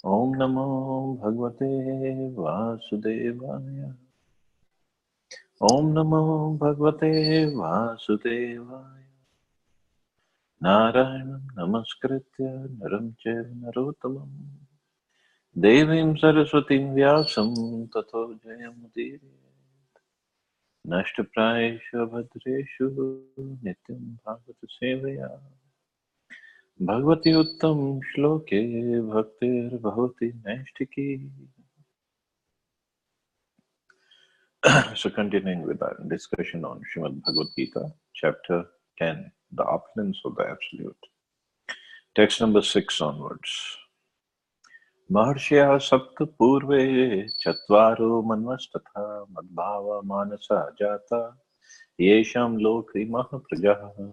Om Namo Bhagavate Vasudevaya. Om Namo Bhagavate Vasudevaya. Narayanam Namaskritya Naram Chaiva Narottamam Devim Saraswatim Vyasam Tato Jayamudire Nashtaprayeshu Bhadreshu Nityam Bhagavata Sevaya Bhagavati Uttam Shloke Bhaktir Bhavati Naishtiki. So continuing with our discussion on Srimad Bhagavad Gita, chapter 10, the opulence of the Absolute. Text number 6 onwards. Maharshya Sapta Purve Chatvaro Manvastatha Madbhava Manasa Jata Yesham Lokri Mahaprajaha.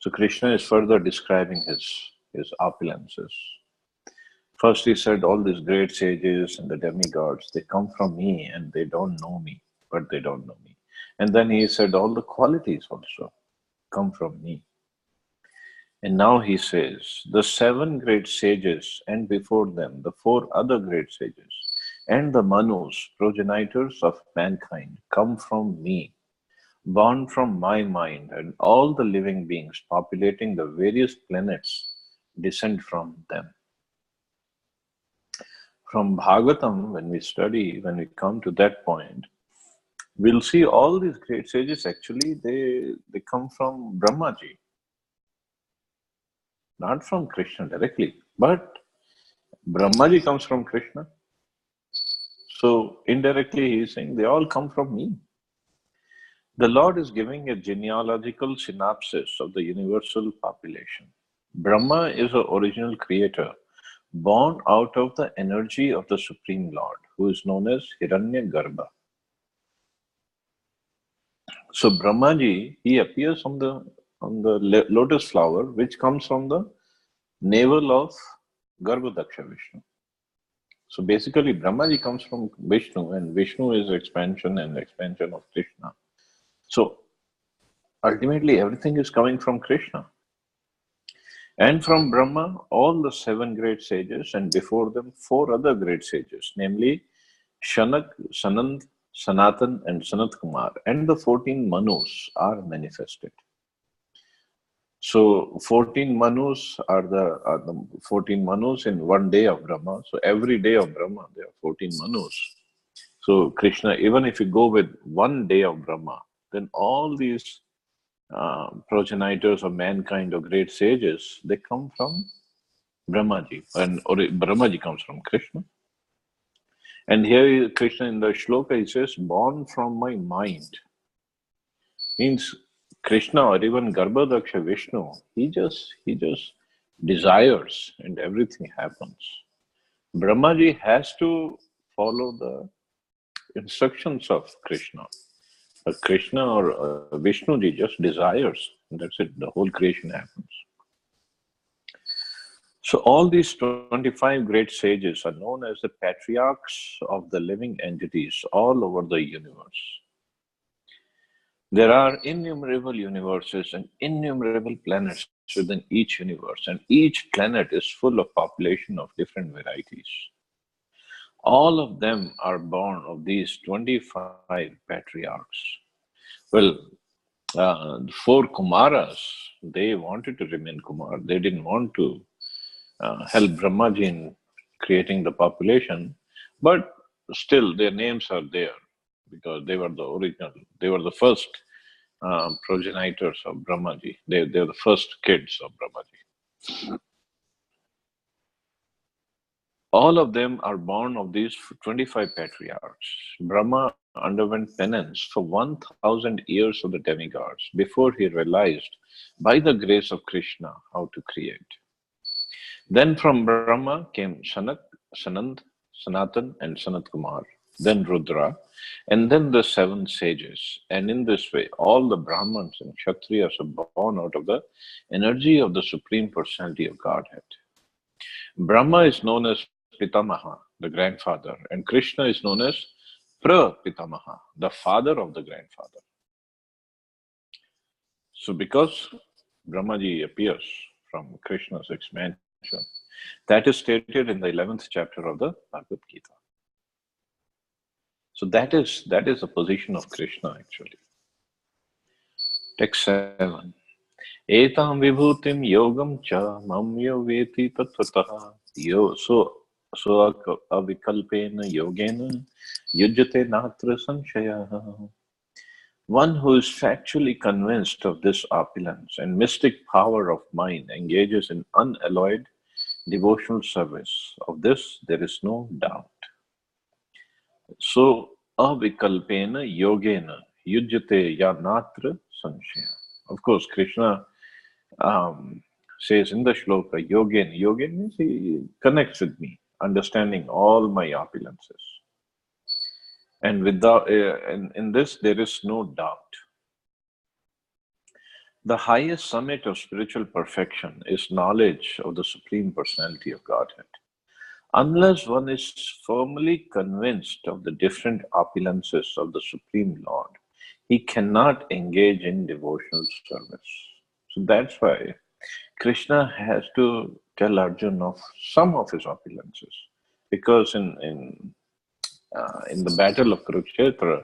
So Krishna is further describing his opulences. First he said all these great sages and the demigods, they come from me and they don't know me, but they don't know me. And then he said all the qualities also come from me. And now he says the 7 great sages and before them the 4 other great sages and the Manus, progenitors of mankind, come from me, born from my mind, and all the living beings populating the various planets descend from them. From Bhagavatam, when we come to that point, we'll see all these great sages actually, they come from Brahmaji. Not from Krishna directly, but Brahmaji comes from Krishna. So indirectly he is saying they all come from me. The Lord is giving a genealogical synopsis of the universal population. Brahma is the original creator, born out of the energy of the Supreme Lord, who is known as Hiranyagarbha. So Brahmaji, he appears on the lotus flower, which comes from the navel of Garbhodaksha Vishnu. So basically, Brahmaji comes from Vishnu, and Vishnu is expansion and expansion of Krishna. So ultimately, everything is coming from Krishna. And from Brahma, all the 7 great sages, and before them 4 other great sages, namely Shanak, Sanand, Sanatan, and Sanat Kumar, and the 14 Manus are manifested. So 14 Manus are the 14 Manus in one day of Brahma. So every day of Brahma, there are 14 Manus. So Krishna, even if you go with one day of Brahma, then all these progenitors of mankind or great sages, they come from Brahmaji, or Brahmaji comes from Krishna. And here Krishna in the shloka, he says, born from my mind. Means Krishna or even Garbhodaksha Vishnu, he just desires and everything happens. Brahmaji has to follow the instructions of Krishna. Krishna or Vishnuji just desires, and that's it, the whole creation happens. So all these 25 great sages are known as the patriarchs of the living entities all over the universe. There are innumerable universes and innumerable planets within each universe, and each planet is full of population of different varieties. All of them are born of these 25 patriarchs. Well, the 4 Kumaras, they wanted to remain Kumar. They didn't want to help Brahmaji in creating the population, but still their names are there because they were the original, they were the first progenitors of Brahmaji. They're the first kids of Brahmaji. All of them are born of these 25 patriarchs. Brahma underwent penance for 1,000 years of the demigods before he realized, by the grace of Krishna, how to create. Then from Brahma came Shanak, Sanand, Sanatan, and Sanat Kumar, then Rudra, and then the 7 sages. And in this way, all the Brahmins and Kshatriyas are born out of the energy of the Supreme Personality of Godhead. Brahma is known as Pitamaha, the grandfather, and Krishna is known as Prapitamaha, the father of the grandfather. So because Brahmaji appears from Krishna's expansion. That is stated in the 11th chapter of the Bhagavad Gita. So that is the position of Krishna actually. Text 7. Etam vibhutim yogam cha mamyo veti tatvataha yo so avikalpena yogena yujjate natra sanshaya. One who is factually convinced of this opulence and mystic power of mind engages in unalloyed devotional service. Of this there is no doubt. So avikalpena yogena yujjate yanatra sanshaya. Of course, Krishna says in the shloka, Yogen. Yogen means he connects with me, understanding all my opulences. And without, in this, there is no doubt. The highest summit of spiritual perfection is knowledge of the Supreme Personality of Godhead. Unless one is firmly convinced of the different opulences of the Supreme Lord, he cannot engage in devotional service. So that's why Krishna has to tell Arjuna of some of his opulences, because in the battle of Kurukshetra,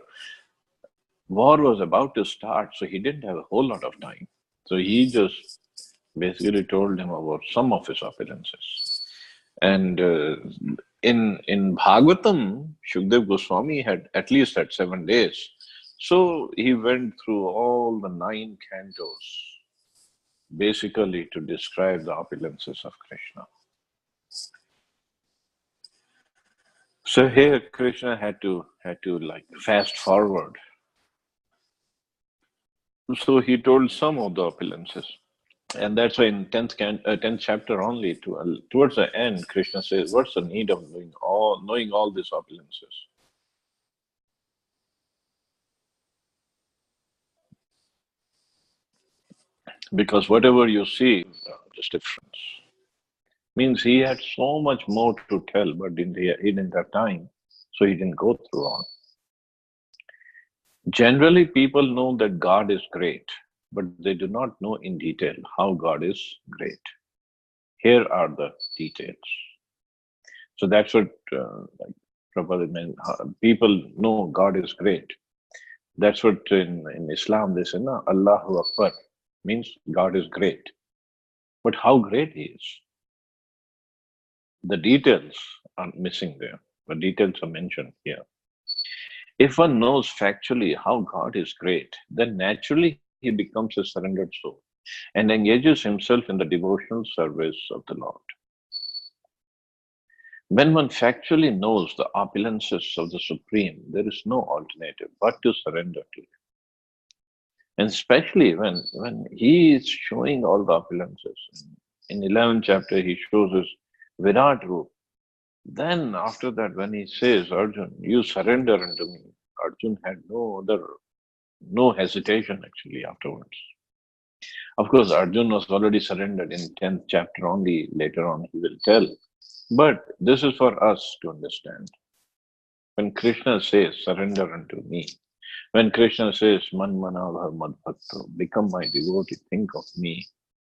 war was about to start, so he didn't have a whole lot of time. So he just basically told him about some of his opulences. And in Bhagavatam, Shukdev Goswami at least had 7 days. So he went through all the 9 cantos, basically to describe the opulences of Krishna. So here Krishna had to like fast forward. So he told some of the opulences. And that's why in 10th chapter only, towards the end, Krishna says, what's the need of knowing all these opulences? Because whatever you see, just difference. Means he had so much more to tell, but he didn't have time, so he didn't go through all. Generally, people know that God is great, but they do not know in detail how God is great. Here are the details. So that's what like Prabhupada meant. People know God is great. That's what in Islam they say, no, Allahu Akbar means God is great. But how great he is? The details are missing there. The details are mentioned here. If one knows factually how God is great, then naturally he becomes a surrendered soul and engages himself in the devotional service of the Lord. When one factually knows the opulences of the Supreme, there is no alternative but to surrender to it. And especially when he is showing all the opulences. In 11th chapter, he shows his Virat Roop. Then after that, when he says, Arjun, you surrender unto me, Arjun had no hesitation actually afterwards. Of course, Arjun was already surrendered in 10th chapter only. Later on, he will tell. But this is for us to understand. When Krishna says, surrender unto me, when Krishna says, Man manabha mad bhakto, become my devotee, think of me,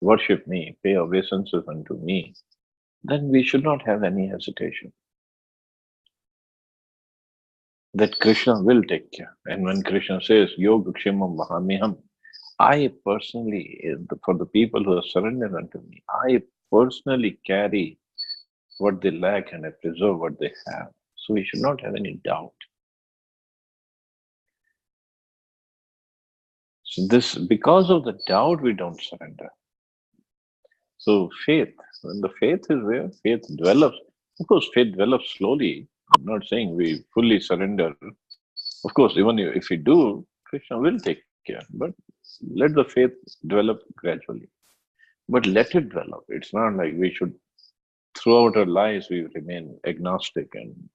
worship me, pay obeisances unto me, then we should not have any hesitation that Krishna will take care. And when Krishna says, Yoga Kshemam Vahamiham, I personally, for the people who are surrendered unto me, I personally carry what they lack and I preserve what they have. So we should not have any doubt. So because of the doubt, we don't surrender. So faith, when the faith is there, faith develops. Of course, faith develops slowly. I'm not saying we fully surrender. Of course, even if we do, Krishna will take care. But let the faith develop gradually. But let it develop. It's not like we should, throughout our lives, we remain agnostic and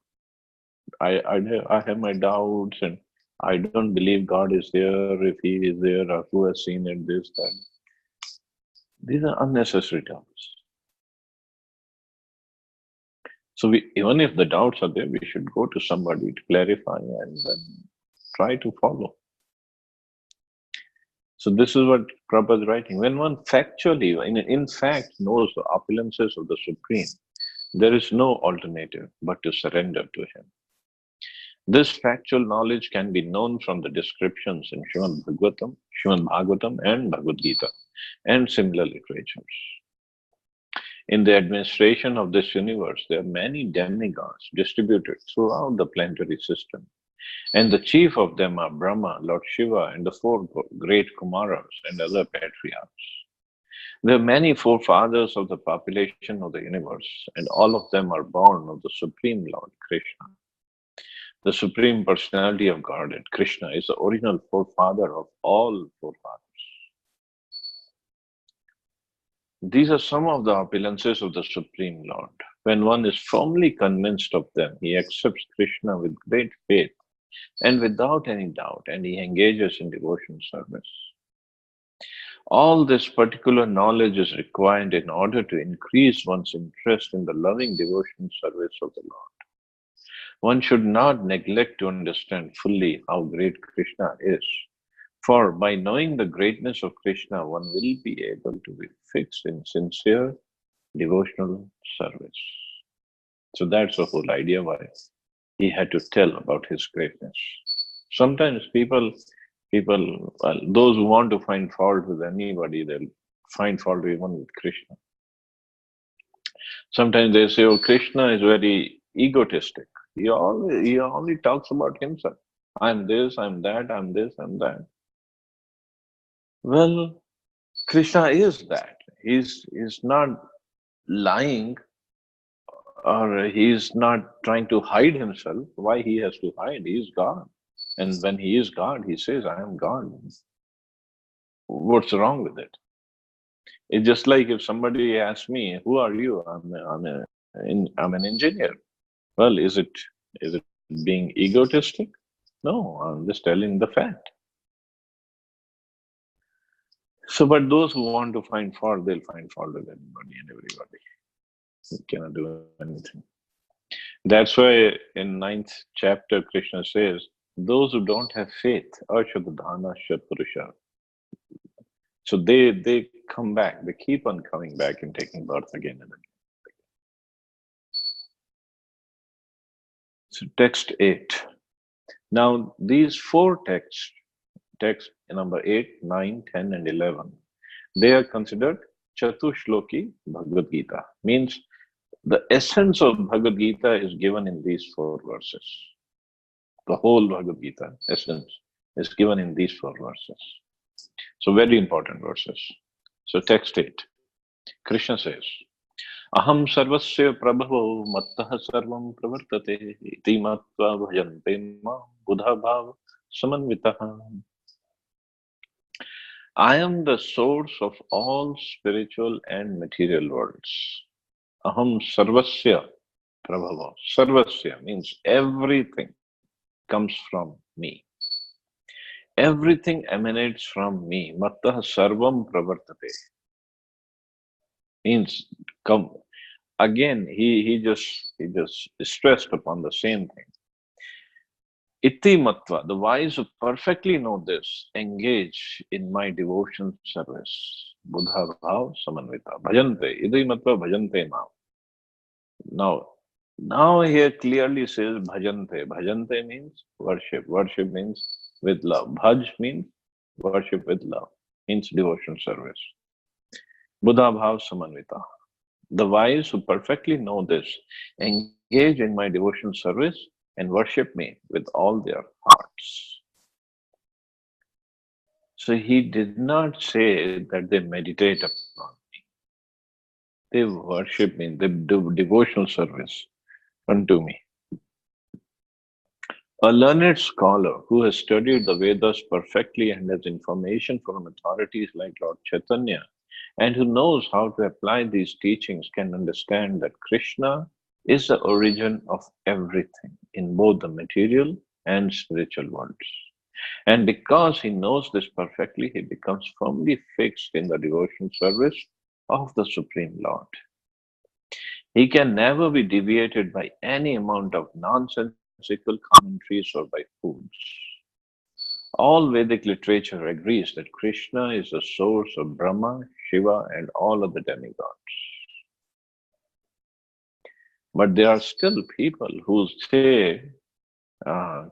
I have my doubts and I don't believe God is there, if he is there, or who has seen it, this, that. These are unnecessary doubts. So even if the doubts are there, we should go to somebody to clarify and then try to follow. So this is what Prabhupada is writing. When one factually, in fact, knows the opulences of the Supreme, there is no alternative but to surrender to Him. This factual knowledge can be known from the descriptions in Srimad Bhagavatam and Bhagavad Gita, and similar literatures. In the administration of this universe, there are many demigods distributed throughout the planetary system. And the chief of them are Brahma, Lord Shiva, and the four great Kumaras and other patriarchs. There are many forefathers of the population of the universe, and all of them are born of the Supreme Lord Krishna. The Supreme Personality of Godhead, Krishna, is the original forefather of all forefathers. These are some of the opulences of the Supreme Lord. When one is firmly convinced of them, he accepts Krishna with great faith and without any doubt, and he engages in devotion service. All this particular knowledge is required in order to increase one's interest in the loving devotion service of the Lord. One should not neglect to understand fully how great Krishna is, for by knowing the greatness of Krishna, one will be able to be fixed in sincere devotional service. So that's the whole idea why he had to tell about his greatness. Sometimes people, those who want to find fault with anybody, they'll find fault even with Krishna. Sometimes they say, oh, Krishna is very egotistic. He only talks about himself. I'm this, I'm that, I'm this, I'm that. Well, Krishna is that. He's not lying, or he's not trying to hide himself. Why he has to hide? He is God. And when he is God, he says, I am God. What's wrong with it? It's just like if somebody asks me, who are you? I'm an engineer. Well, is it being egotistic? No, I'm just telling the fact. So, but those who want to find fault, they'll find fault with anybody and everybody. You cannot do anything. That's why in 9th chapter, Krishna says, those who don't have faith, Ashadadhana Shatpurusha. So they come back, they keep on coming back and taking birth again and again. So text 8. Now these four texts, text number 8, 9, 10, and 11, they are considered Chatushloki Bhagavad Gita. Means the essence of Bhagavad Gita is given in these four verses. The whole Bhagavad Gita essence is given in these four verses. So very important verses. So text 8. Krishna says, Aham sarvasya prabhavo mattah sarvam pravartate iti matva bhajante ma buddha bhav samanvitaha. I am the source of all spiritual and material worlds. Aham sarvasya prabhava. Sarvasya means everything comes from me. Everything emanates from me. Mattah sarvam pravartate. Means come again, he just stressed upon the same thing. Iti matva, the wise who perfectly know this, engage in my devotion service. Buddha bhav samanvita. Bhajante. Iti matva bhajante now. Now here clearly says bhajante. Bhajante means worship. Worship means with love. Bhaj means worship with love. Means devotion service. Buddha bhav samanvita. The wise who perfectly know this engage in my devotion service and worship me with all their hearts. So he did not say that they meditate upon me. They worship me, they do devotional service unto me. A learned scholar who has studied the Vedas perfectly and has information from authorities like Lord Chaitanya, and who knows how to apply these teachings, can understand that Krishna is the origin of everything in both the material and spiritual worlds. And because he knows this perfectly, he becomes firmly fixed in the devotion service of the Supreme Lord. He can never be deviated by any amount of nonsensical commentaries or by fools. All Vedic literature agrees that Krishna is the source of Brahma, Shiva, and all other demigods. But there are still people who say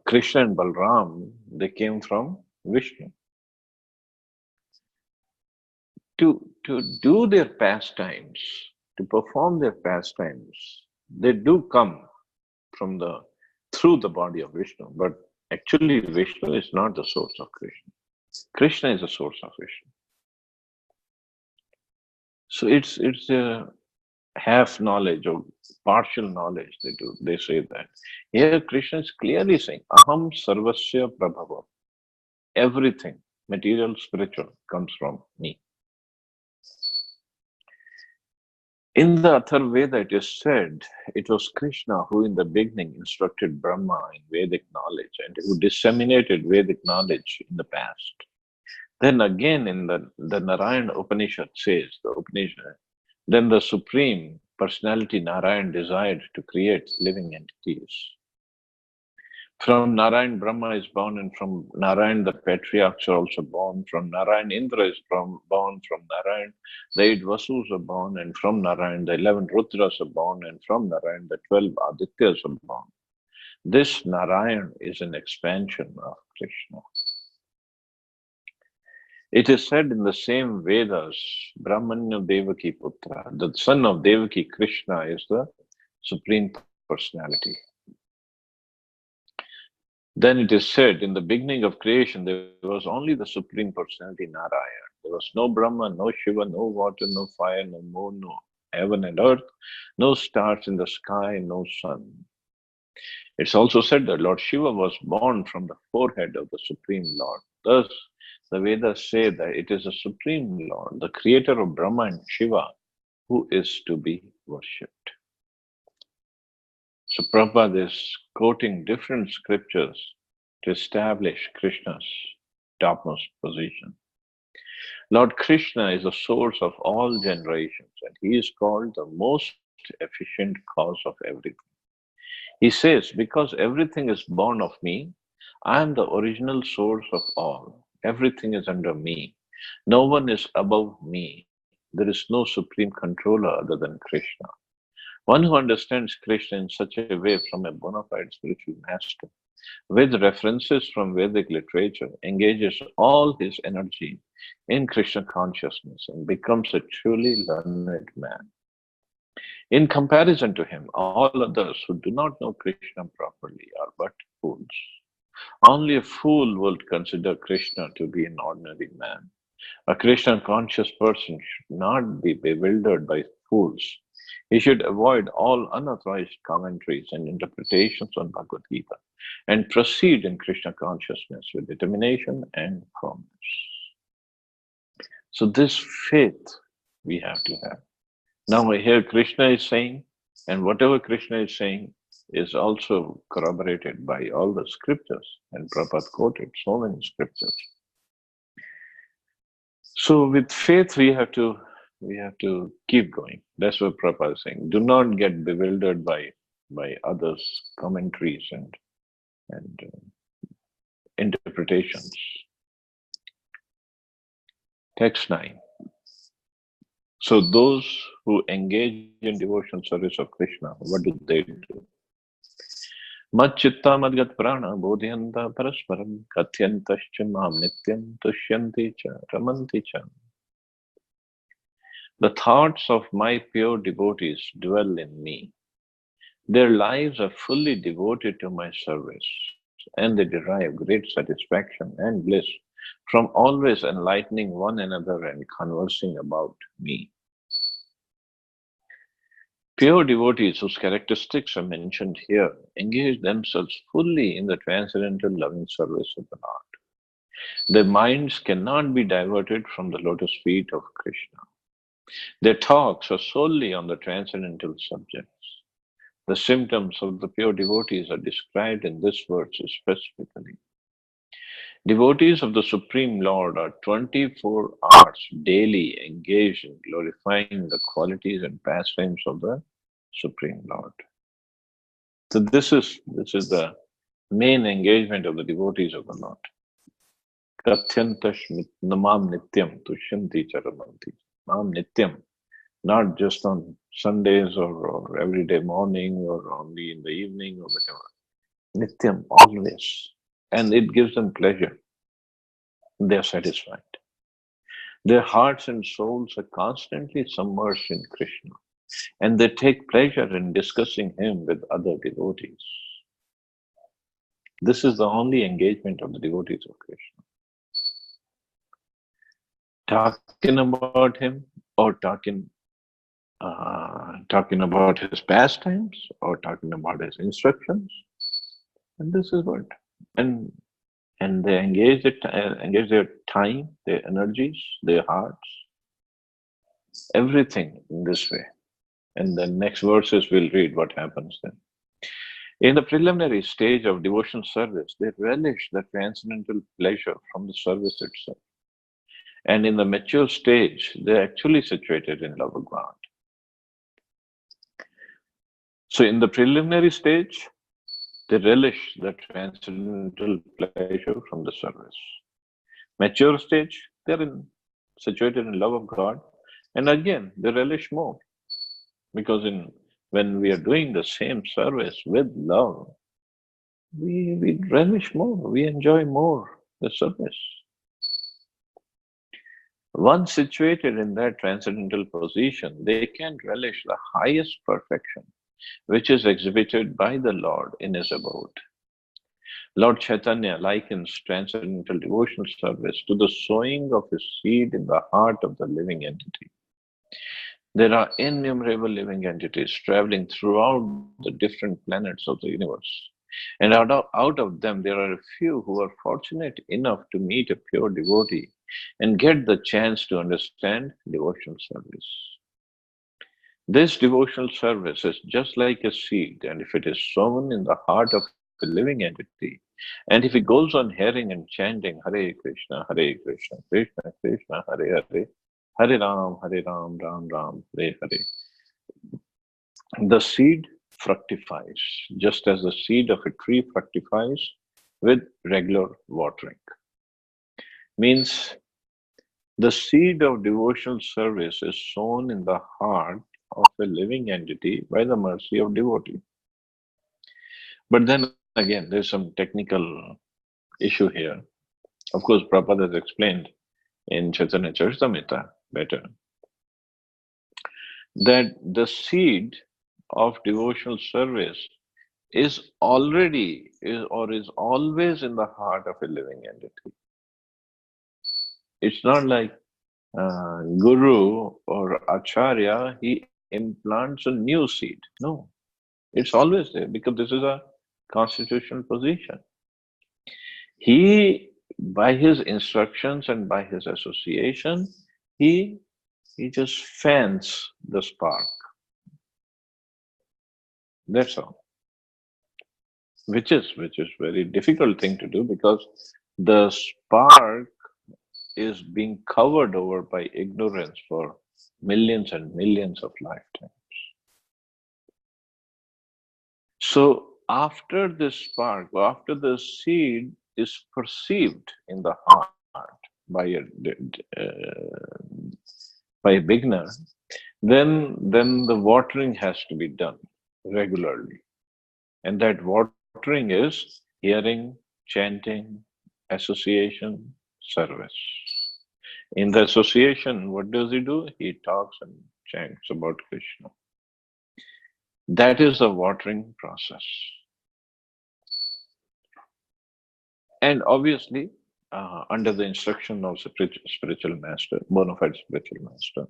Krishna and Balram, they came from Vishnu. To do their pastimes, to perform their pastimes, they do come from through the body of Vishnu, but actually Vishnu is not the source of Krishna. Krishna is the source of Vishnu. So it's a half knowledge or partial knowledge. They say that. Here Krishna is clearly saying, Aham Sarvasya Prabhava. Everything, material, spiritual, comes from me. In the Atharvaveda, it is said it was Krishna who in the beginning instructed Brahma in Vedic knowledge and who disseminated Vedic knowledge in the past. Then again in the Narayana Upanishad says, the Upanishad, then the Supreme Personality Narayan desired to create living entities. From Narayan, Brahma is born, and from Narayan, the patriarchs are also born. From Narayan, Indra is born. From Narayan, the 8 Vasus are born, and from Narayan, the 11 Rudras are born, and from Narayan, the 12 Adityas are born. This Narayan is an expansion of Krishna. It is said in the same Vedas, Brahmanya Devaki Putra, the son of Devaki, Krishna, is the Supreme Personality. Then it is said, in the beginning of creation, there was only the Supreme Personality, Narayan. There was no Brahma, no Shiva, no water, no fire, no moon, no heaven and earth, no stars in the sky, no sun. It's also said that Lord Shiva was born from the forehead of the Supreme Lord. Thus, the Vedas say that it is the Supreme Lord, the creator of Brahma and Shiva, who is to be worshipped. So Prabhupada is quoting different scriptures to establish Krishna's topmost position. Lord Krishna is the source of all generations, and he is called the most efficient cause of everything. He says, because everything is born of me, I am the original source of all. Everything is under me. No one is above me. There is no supreme controller other than Krishna. One who understands Krishna in such a way from a bona fide spiritual master, with references from Vedic literature, engages all his energy in Krishna consciousness and becomes a truly learned man. In comparison to him, all others who do not know Krishna properly are but fools. Only a fool would consider Krishna to be an ordinary man. A Krishna conscious person should not be bewildered by fools. He should avoid all unauthorized commentaries and interpretations on Bhagavad Gita and proceed in Krishna consciousness with determination and firmness. So this faith we have to have. Now here Krishna is saying, and whatever Krishna is saying is also corroborated by all the scriptures, and Prabhupada quoted so many scriptures. So with faith we have to keep going. That's what Prabhupada is saying. Do not get bewildered by others' commentaries and interpretations. Text 9. So those who engage in devotional service of Krishna, what do they do? Madchitta madgat prana bodhyanta parasparam katyantascha mam nityam tushyanti cha ramanti cha. The thoughts of my pure devotees dwell in me. Their lives are fully devoted to my service, and they derive great satisfaction and bliss from always enlightening one another and conversing about me. Pure devotees, whose characteristics are mentioned here, engage themselves fully in the transcendental loving service of the Lord. Their minds cannot be diverted from the lotus feet of Krishna. Their talks are solely on the transcendental subjects. The symptoms of the pure devotees are described in this verse specifically. Devotees of the Supreme Lord are 24 hours daily engaged in glorifying the qualities and pastimes of the Supreme Lord. So this is the main engagement of the devotees of the Lord. Namam Nityam Tushyanti Charamanti. Nam Nityam, not just on Sundays or every day morning or only in the evening or whatever. Nityam, always. And it gives them pleasure. They are satisfied. Their hearts and souls are constantly submerged in Krishna, and they take pleasure in discussing him with other devotees. This is the only engagement of the devotees of Krishna. Talking about him or talking about his pastimes or talking about his instructions. And this is what. And and they engage their time, their energies, their hearts, everything in this way. And the next verses we'll read what happens then. In the preliminary stage of devotional service, they relish the transcendental pleasure from the service itself. And in the mature stage, they're actually situated in love of God. So in the preliminary stage, they relish the transcendental pleasure from the service. Mature stage, situated in love of God. And again, they relish more. Because when we are doing the same service with love, we relish more, we enjoy more the service. Once situated in that transcendental position, they can relish the highest perfection, which is exhibited by the Lord in his abode. Lord Chaitanya likens transcendental devotional service to the sowing of his seed in the heart of the living entity. There are innumerable living entities traveling throughout the different planets of the universe. And out of them, there are a few who are fortunate enough to meet a pure devotee and get the chance to understand devotional service. This devotional service is just like a seed, and if it is sown in the heart of a living entity, and if it goes on hearing and chanting Hare Krishna, Krishna Krishna, Hare Hare, Hare Ram, Ram Ram, Hare Hare, the seed fructifies, just as the seed of a tree fructifies with regular watering. Means the seed of devotional service is sown in the heart of a living entity by the mercy of devotee. But then again, there's some technical issue here. Of course, Prabhupada has explained in Chaitanya Charitamrita better that the seed of devotional service is always in the heart of a living entity. It's not like Guru or Acharya, he implants a new seed. No, it's always there because this is a constitutional position. He, by his instructions and by his association, he just fans the spark. That's all. Which is very difficult thing to do because the spark is being covered over by ignorance for millions and millions of lifetimes. So after this spark, after the seed is perceived in the heart by a beginner, then the watering has to be done regularly. And that watering is hearing, chanting, association, service. In the association, what does he do? He talks and chants about Krishna. That is the watering process. And obviously, under the instruction of spiritual master, bona fide spiritual master.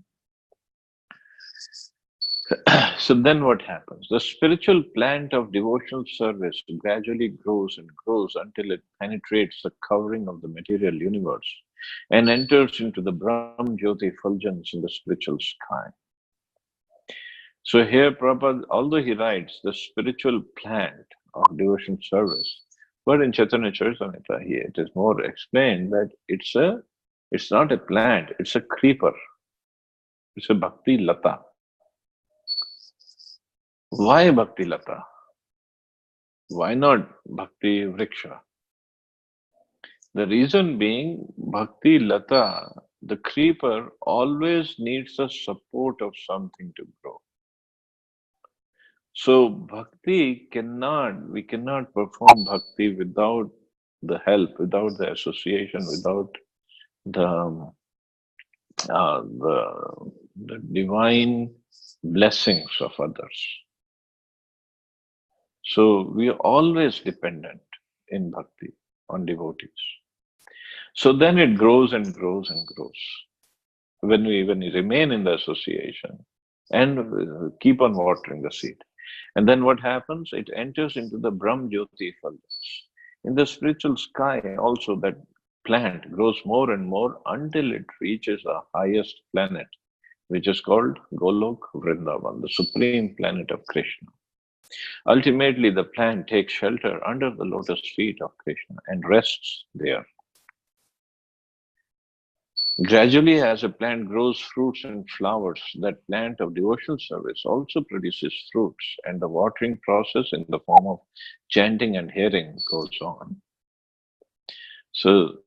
So then what happens? The spiritual plant of devotional service gradually grows and grows until it penetrates the covering of the material universe and enters into the Brahm Jyoti effulgence in the spiritual sky. So here Prabhupada, although he writes the spiritual plant of devotional service, but in Chaitanya Charitamrita it is more explained that it's not a plant, it's a creeper. It's a bhakti lata. Why bhakti lata? Why not bhakti vriksha? The reason being, Bhakti Lata, the creeper, always needs the support of something to grow. So we cannot perform bhakti without the help, without the association, without the the divine blessings of others. So we are always dependent in bhakti on devotees. So then it grows and grows and grows. When we remain in the association and keep on watering the seed. And then what happens? It enters into the Brahm Jyoti Phalas. In the spiritual sky, also that plant grows more and more until it reaches the highest planet, which is called Golok Vrindavan, the supreme planet of Krishna. Ultimately, the plant takes shelter under the lotus feet of Krishna and rests there. Gradually, as a plant grows fruits and flowers, that plant of devotional service also produces fruits, and the watering process in the form of chanting and hearing goes on. So,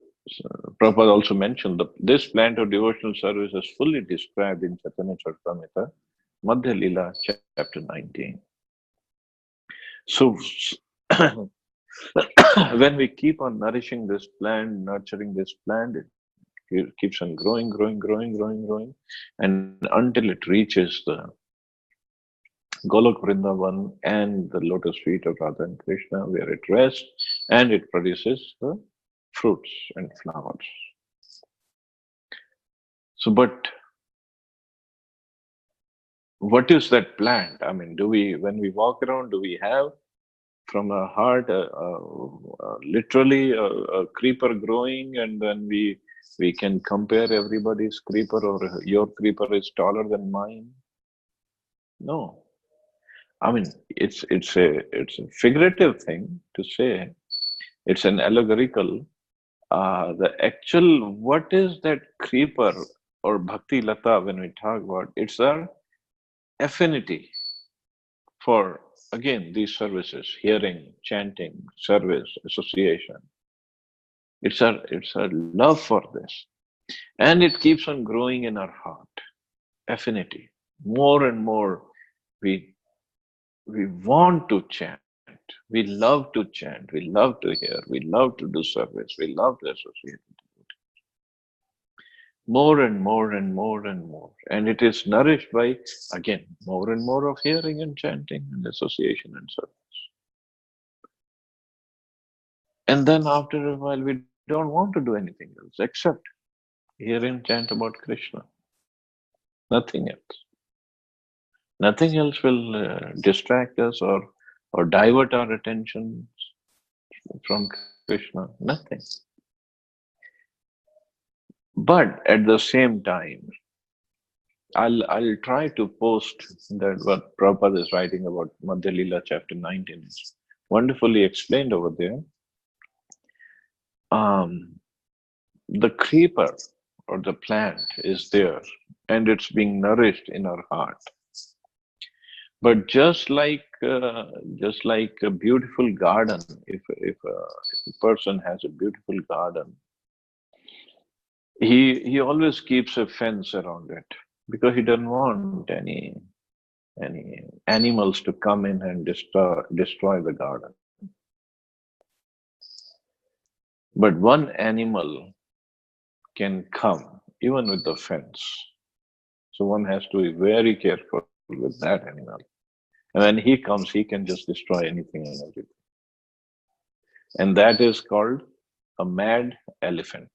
Prabhupada also mentioned this plant of devotional service is fully described in Chaitanya Charitamrita, Madhya Lila, chapter 19. So, when we keep on nourishing this plant, nurturing this plant, it keeps on growing, growing, growing, growing, growing, and until it reaches the Golok Vrindavan and the lotus feet of Radha and Krishna, where it rests and it produces the fruits and flowers. So, but what is that plant? I mean, when we walk around, do we have from our heart literally a creeper growing, and then we can compare everybody's creeper, or your creeper is taller than mine? No. I mean, it's a figurative thing to say. It's an allegorical. The actual, what is that creeper or bhakti lata when we talk about? It's our affinity for, again, these services: hearing, chanting, service, association. It's our love for this, and it keeps on growing in our heart. Affinity, more and more, we we want to chant. We love to chant. We love to hear. We love to do service. We love to associate more and more and more and more. And it is nourished by, again, more and more of hearing and chanting and association and service. And then after a while, we don't want to do anything else except hear and chant about Krishna. Nothing else. Nothing else will distract us or divert our attention from Krishna. Nothing. But at the same time, I'll try to post that what Prabhupada is writing about Madhya Lila chapter 19 is wonderfully explained over there. The creeper or the plant is there and it's being nourished in our heart. But just like a beautiful garden, if a person has a beautiful garden, he always keeps a fence around it because he doesn't want any animals to come in and destroy the garden. But one animal can come even with the fence. So one has to be very careful with that animal. And when he comes, he can just destroy anything and everything. And that is called a mad elephant.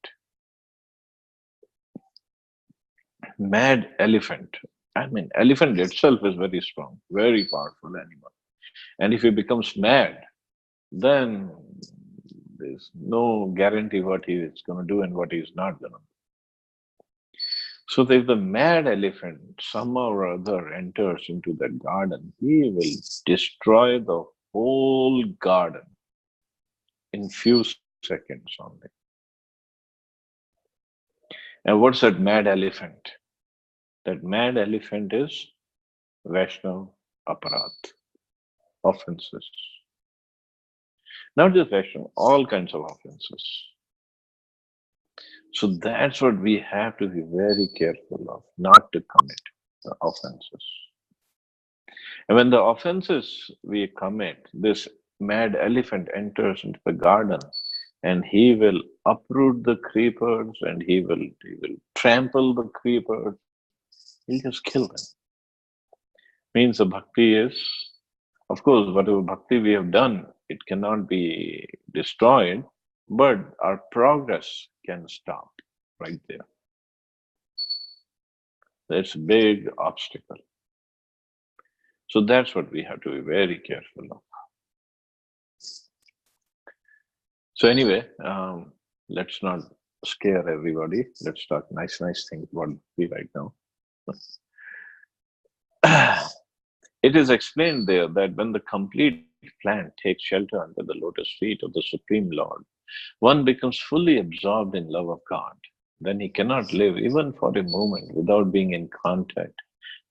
Mad elephant. I mean, elephant itself is very strong, very powerful animal. And if he becomes mad, then there's no guarantee what he is going to do and what he is not going to do. So if the mad elephant somehow or other enters into that garden, he will destroy the whole garden in few seconds only. And what's that mad elephant? That mad elephant is Vaishnav aparat, offenses. Not just Vaishnav, all kinds of offenses. So that's what we have to be very careful of, not to commit the offenses. And when the offenses we commit, this mad elephant enters into the garden and he will uproot the creepers and he will trample the creepers. He'll just kill them. Means the bhakti is, of course, whatever bhakti we have done, it cannot be destroyed, but our progress can stop right there. That's a big obstacle. So that's what we have to be very careful of. So anyway, let's not scare everybody. Let's talk nice things about bhakti right now. It is explained there that when the complete plant takes shelter under the lotus feet of the Supreme Lord, one becomes fully absorbed in love of God. Then he cannot live even for a moment without being in contact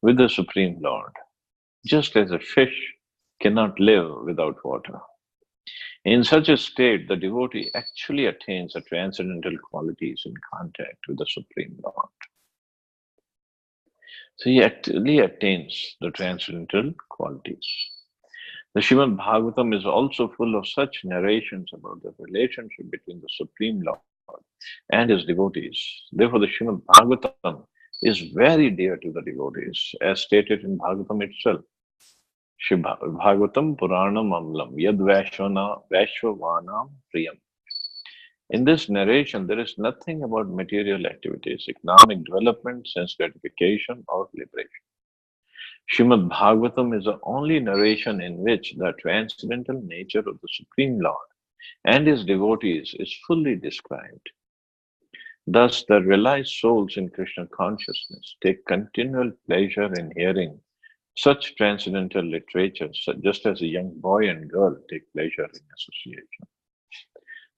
with the Supreme Lord, just as a fish cannot live without water. In such a state, the devotee actually attains the transcendental qualities in contact with the Supreme Lord. So he actually attains the transcendental qualities. The Srimad Bhagavatam is also full of such narrations about the relationship between the Supreme Lord and his devotees. Therefore, the Srimad Bhagavatam is very dear to the devotees, as stated in Bhagavatam itself. Bhagavatam Puranam Amlam Yad Vaishvavanam Priyam. In this narration, there is nothing about material activities, economic development, sense gratification, or liberation. Srimad Bhagavatam is the only narration in which the transcendental nature of the Supreme Lord and his devotees is fully described. Thus, the realized souls in Krishna consciousness take continual pleasure in hearing such transcendental literature, just as a young boy and girl take pleasure in association.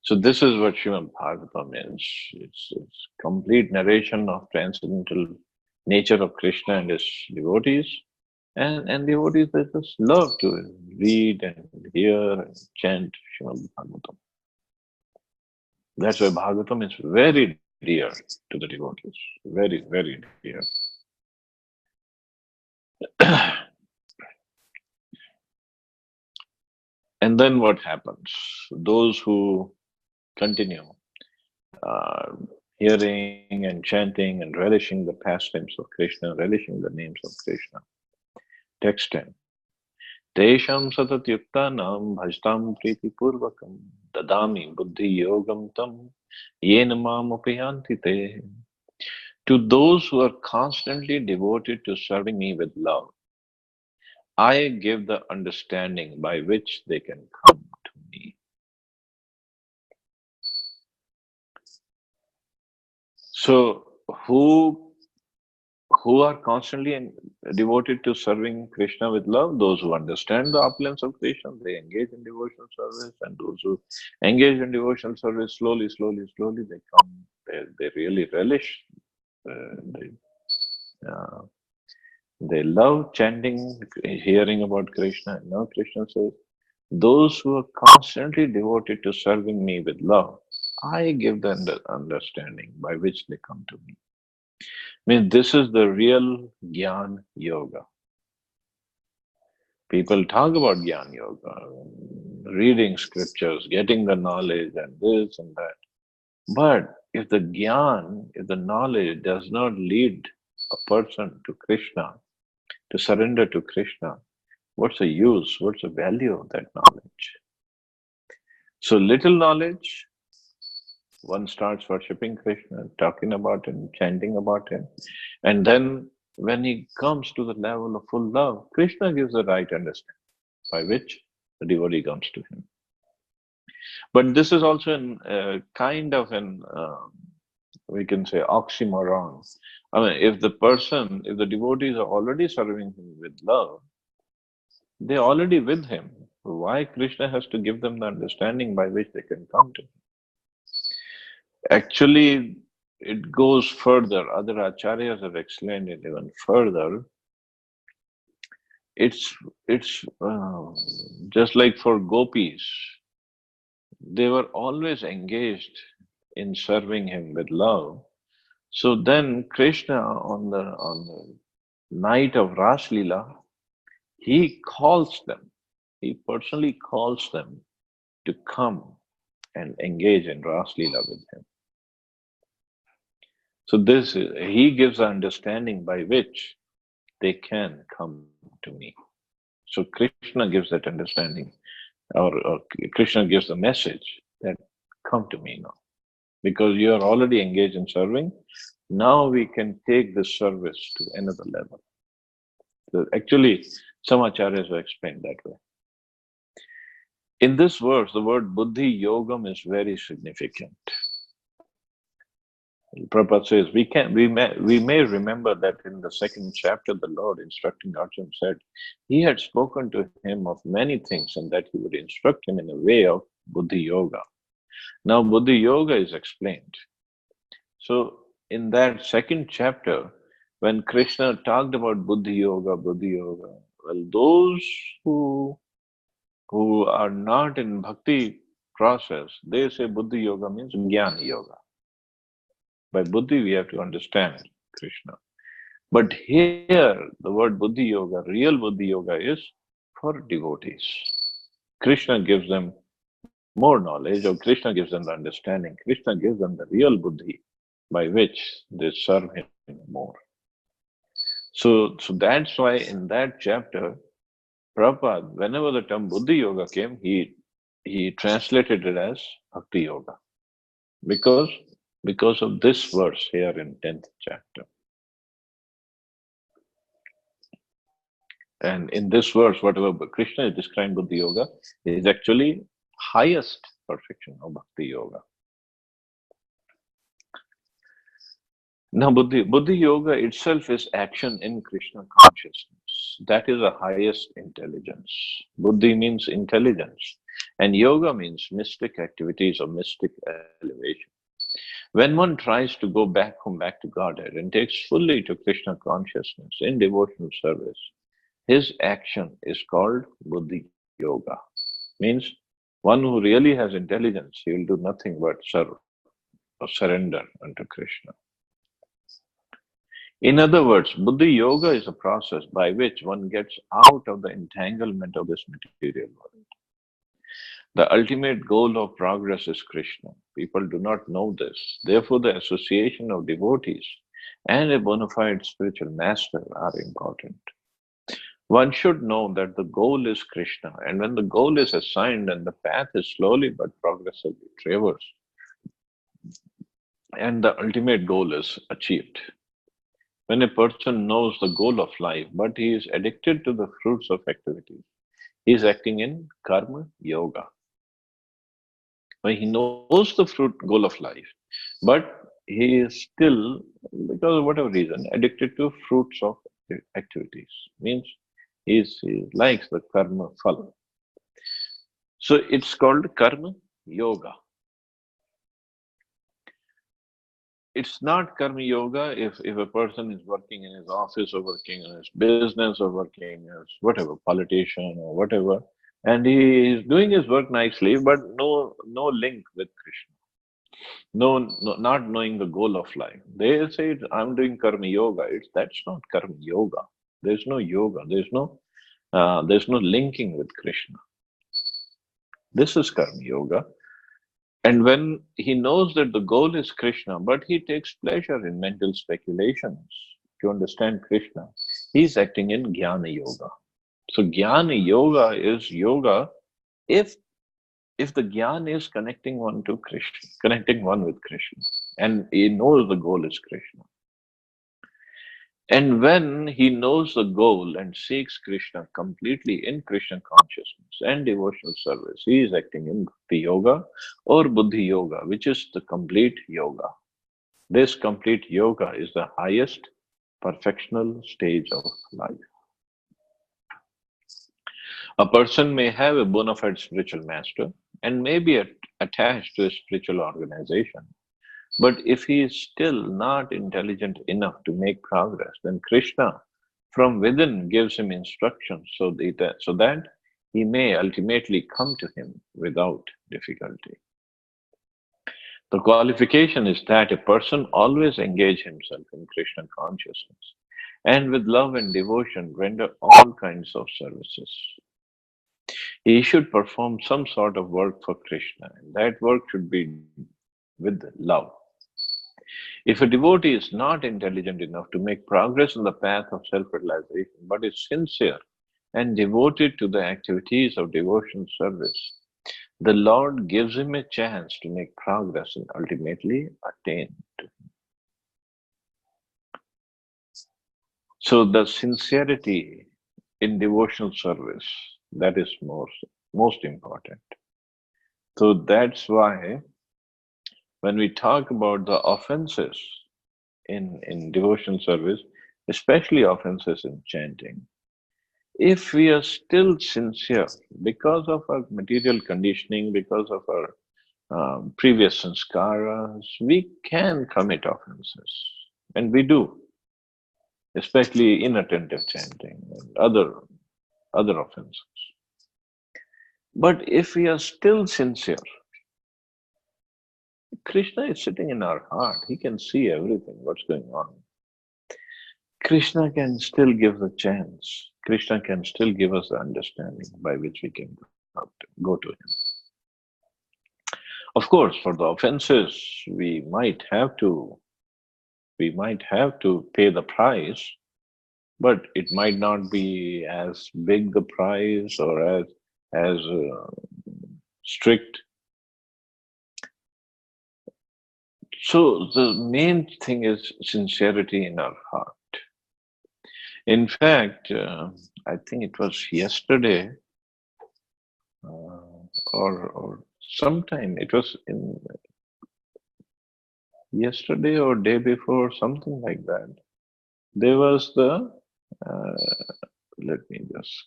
So this is what Srimad Bhagavatam is. It's complete narration of transcendental nature of Krishna and his devotees. And devotees, they just love to read and hear and chant Srimad Bhagavatam. That's why Bhagavatam is very dear to the devotees. Very dear. And then what happens? Those who continue uh, hearing and chanting and relishing the pastimes of Krishna, relishing the names of Krishna. Text 10. Tesham satatyuktanam bhajtam priti purvakam dadami buddhi yogam tam yenamam upayanti te. To those who are constantly devoted to serving me with love, I give the understanding by which they can come to me. So, who are constantly devoted to serving Krishna with love? Those who understand the opulence of Krishna, they engage in devotional service, and those who engage in devotional service slowly, they come, they really relish, they love chanting, hearing about Krishna. And now Krishna says, those who are constantly devoted to serving me with love, I give them the understanding by which they come to me. Means this is the real Gyan Yoga. People talk about Gyan Yoga, reading scriptures, getting the knowledge and this and that. But if the Gyan, if the knowledge does not lead a person to Krishna, to surrender to Krishna, what's the use? What's the value of that knowledge? So little knowledge, one starts worshipping Krishna, talking about him, chanting about him. And then when he comes to the level of full love, Krishna gives the right understanding by which the devotee comes to him. But this is also kind of an, we can say, oxymoron. I mean, if the devotees are already serving him with love, they're already with him. Why Krishna has to give them the understanding by which they can come to him? Actually, it goes further. Other acharyas have explained it even further. It's just like for gopis. They were always engaged in serving him with love. So then Krishna on the night of Ras Leela, he calls them, he personally calls them to come and engage in Ras Leela with him. So he gives an understanding by which they can come to me. So Krishna gives that understanding, or Krishna gives the message that come to me now. Because you are already engaged in serving, now we can take this service to another level. So actually, some acharyas have explained that way. In this verse, the word buddhi yogam is very significant. Prabhupada says we may remember that in the second chapter, the Lord instructing Arjuna said he had spoken to him of many things and that he would instruct him in a way of buddhi yoga. Now, buddhi yoga is explained. So, in that second chapter, when Krishna talked about buddhi yoga, well, those who are not in bhakti process, they say buddhi yoga means jnana yoga. By buddhi, we have to understand Krishna. But here, the word buddhi yoga, real buddhi yoga is for devotees. Krishna gives them more knowledge, or Krishna gives them the understanding. Krishna gives them the real buddhi by which they serve him more. So that's why in that chapter, Prabhupada, whenever the term buddhi yoga came, he translated it as bhakti yoga. Because of this verse here in 10th chapter. And in this verse, whatever Krishna is describing buddhi yoga is actually highest perfection of bhakti yoga. Now, buddhi yoga itself is action in Krishna consciousness. That is the highest intelligence. Buddhi means intelligence, and yoga means mystic activities or mystic elevation. When one tries to go back to Godhead and takes fully to Krishna consciousness in devotional service, his action is called buddhi yoga. Means one who really has intelligence, he will do nothing but serve or surrender unto Krishna. In other words, buddhi yoga is a process by which one gets out of the entanglement of this material world. The ultimate goal of progress is Krishna. People do not know this. Therefore, the association of devotees and a bona fide spiritual master are important. One should know that the goal is Krishna, and when the goal is assigned and the path is slowly but progressively traversed, and the ultimate goal is achieved. When a person knows the goal of life, but he is addicted to the fruits of activity, he is acting in karma yoga. When he knows the goal of life, but he is still, because of whatever reason, addicted to fruits of activities. Means he likes the karma phala. So it's called karma yoga. It's not karma yoga if a person is working in his office or working in his business or working as whatever, politician or whatever, and he is doing his work nicely, but no link with Krishna. No, not knowing the goal of life. They say, I'm doing karma yoga. That's not karma yoga. There's no yoga. There's no linking with Krishna. This is karma yoga. And when he knows that the goal is Krishna, but he takes pleasure in mental speculations to understand Krishna, he's acting in Jnana Yoga. So Jnana Yoga is yoga if the Jnana is connecting one to Krishna, connecting one with Krishna, and he knows the goal is Krishna. And when he knows the goal and seeks Krishna completely in Krishna consciousness and devotional service, he is acting in Bhakti Yoga or Buddhi Yoga, which is the complete yoga. This complete yoga is the highest perfectional stage of life. A person may have a bona fide spiritual master and may be attached to a spiritual organization. But if he is still not intelligent enough to make progress, then Krishna from within gives him instructions so that he may ultimately come to him without difficulty. The qualification is that a person always engage himself in Krishna consciousness and with love and devotion render all kinds of services. He should perform some sort of work for Krishna, and that work should be with love. If a devotee is not intelligent enough to make progress on the path of self-realization, but is sincere and devoted to the activities of devotion service, the Lord gives him a chance to make progress and ultimately attain to Him. So the sincerity in devotional service, that is most important. So that's why when we talk about the offenses in devotional service, especially offenses in chanting, if we are still sincere because of our material conditioning, because of our previous sanskaras, we can commit offenses. And we do, especially inattentive chanting and other offenses. But if we are still sincere, Krishna is sitting in our heart. He can see everything, what's going on. Krishna can still give the chance. Krishna can still give us the understanding by which we can go to Him. Of course, for the offenses, we might have to pay the price, but it might not be as big the price or as strict. So the main thing is sincerity in our heart. In fact, I think it was yesterday or sometime, it was in yesterday or day before, something like that. There was the, let me just,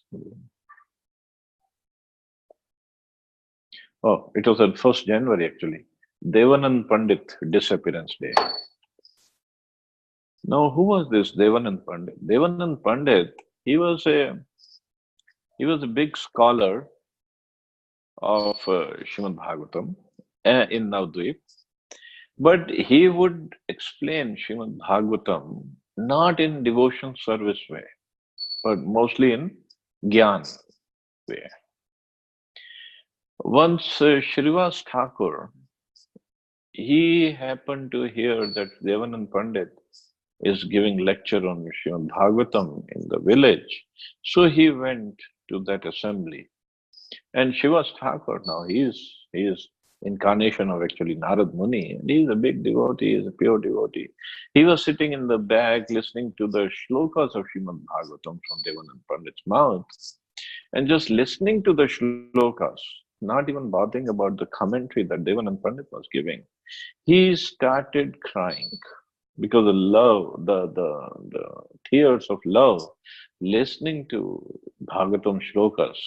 oh, it was on 1st January actually. Devanand Pandit disappearance day. Now, who was this Devanand Pandit? Devanand Pandit, he was a big scholar of Srimad Bhagavatam in Navadvip, but he would explain Srimad Bhagavatam not in devotion service way, but mostly in Gyan way. Once Shrivas Thakur, he happened to hear that Devanand Pandit is giving lecture on Srimad Bhagavatam in the village. So he went to that assembly. And Shrivas Thakur now, he is incarnation of actually Narad Muni, and he is a big devotee, he is a pure devotee. He was sitting in the back listening to the shlokas of Srimad Bhagavatam from Devanand Pandit's mouth, and just listening to the shlokas, not even bothering about the commentary that Devanand Pandit was giving. He started crying because the love, the tears of love, listening to Bhagavatam shlokas,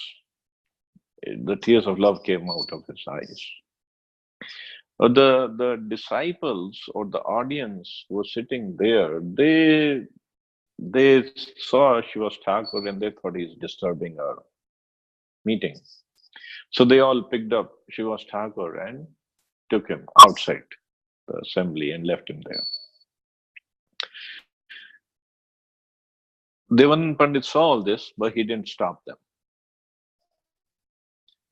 the tears of love came out of his eyes. The disciples or the audience who was sitting there, they saw Shrivas Thakur and they thought he's disturbing our meeting. So they all picked up Shrivas Thakur and took him outside the assembly and left him there. Devanand Pandit saw all this, but he didn't stop them.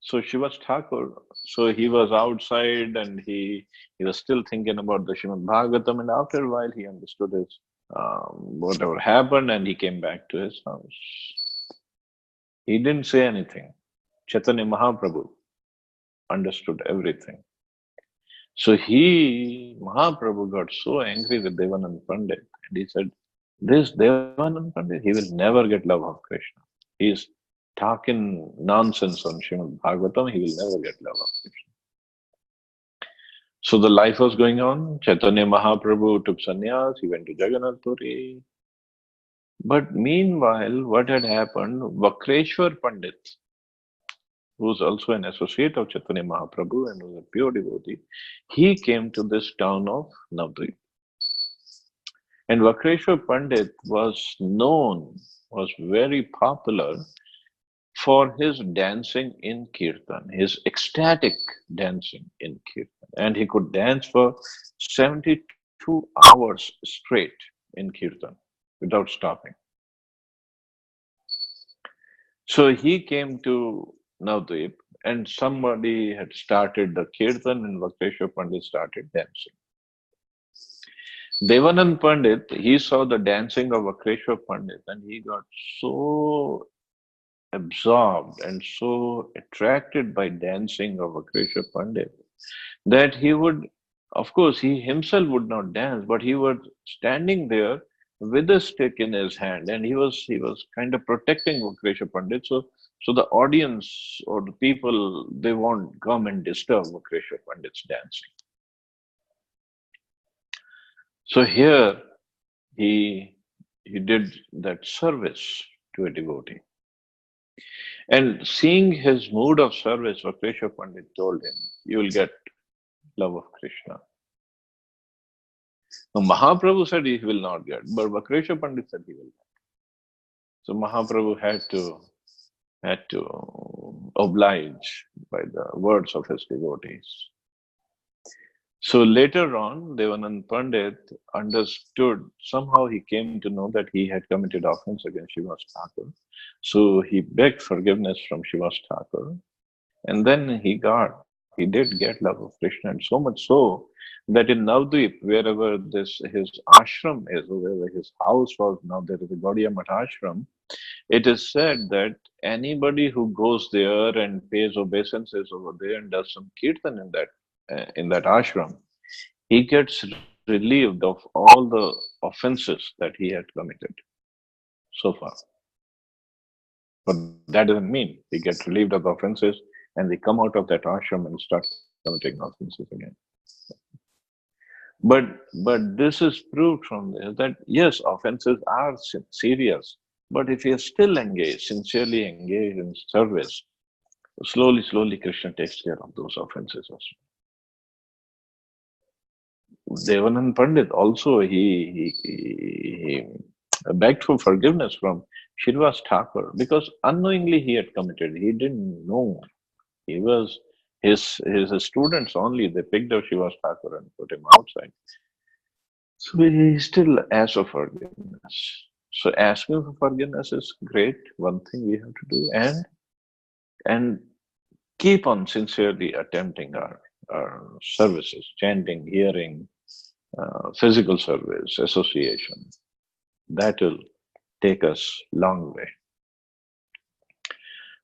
So Shrivas Thakur, so he was outside and he was still thinking about the Srimad Bhagavatam, and after a while he understood his whatever happened and he came back to his house. He didn't say anything. Chaitanya Mahaprabhu understood everything. So Mahaprabhu got so angry with Devanand Pandit and he said, this Devanand Pandit, he will never get love of Krishna. He is talking nonsense on Srimad Bhagavatam, he will never get love of Krishna. So the life was going on. Chaitanya Mahaprabhu took sannyas, he went to Jagannath Puri. But meanwhile, what had happened, Vakreshwar Pandit, who was also an associate of Chaitanya Mahaprabhu and was a pure devotee, he came to this town of Navadvip. And Vakreshwar Pandit was known, was very popular for his dancing in Kirtan, his ecstatic dancing in Kirtan. And he could dance for 72 hours straight in Kirtan without stopping. So he came to Navadvip and somebody had started the Kirtan and Vakreshwar Pandit started dancing. Devanand Pandit, he saw the dancing of Vakreshwar Pandit and he got so absorbed and so attracted by dancing of Vakreshwar Pandit that he would, of course, he himself would not dance, but he was standing there with a stick in his hand, and he was kind of protecting Vakreshwar Pandit. So the audience or the people they won't come and disturb Vakreshwar Pandit's dancing. So here he did that service to a devotee. And seeing his mood of service, Vakreshwar Pandit told him, "You will get love of Krishna." Now, Mahaprabhu said he will not get, but Vakreshwar Pandit said he will get. So Mahaprabhu had to oblige by the words of his devotees. So later on, Devanand Pandit understood, somehow he came to know that he had committed offense against Srivas Thakur. So he begged forgiveness from Srivas Thakur. And then he did get love of Krishna, and so much so that in Navadvip, wherever his ashram is, or wherever his house was, now there is a Gaudiya Math ashram, it is said that anybody who goes there and pays obeisances over there and does some kirtan in that ashram, he gets relieved of all the offenses that he had committed so far. But that doesn't mean he gets relieved of the offenses and they come out of that ashram and start committing offenses again. But this is proved from this that yes, offenses are serious, but if you are still engaged, sincerely engaged in service, slowly Krishna takes care of those offenses also. Devanand Pandit also he begged for forgiveness from Srivas Thakur because unknowingly he had committed. He didn't know. He was his students only. They picked up Srivas Thakur and put him outside. So he still asks for forgiveness. So asking for forgiveness is great. One thing we have to do, and keep on sincerely attempting our services, chanting, hearing, physical service, association. That will take us long way.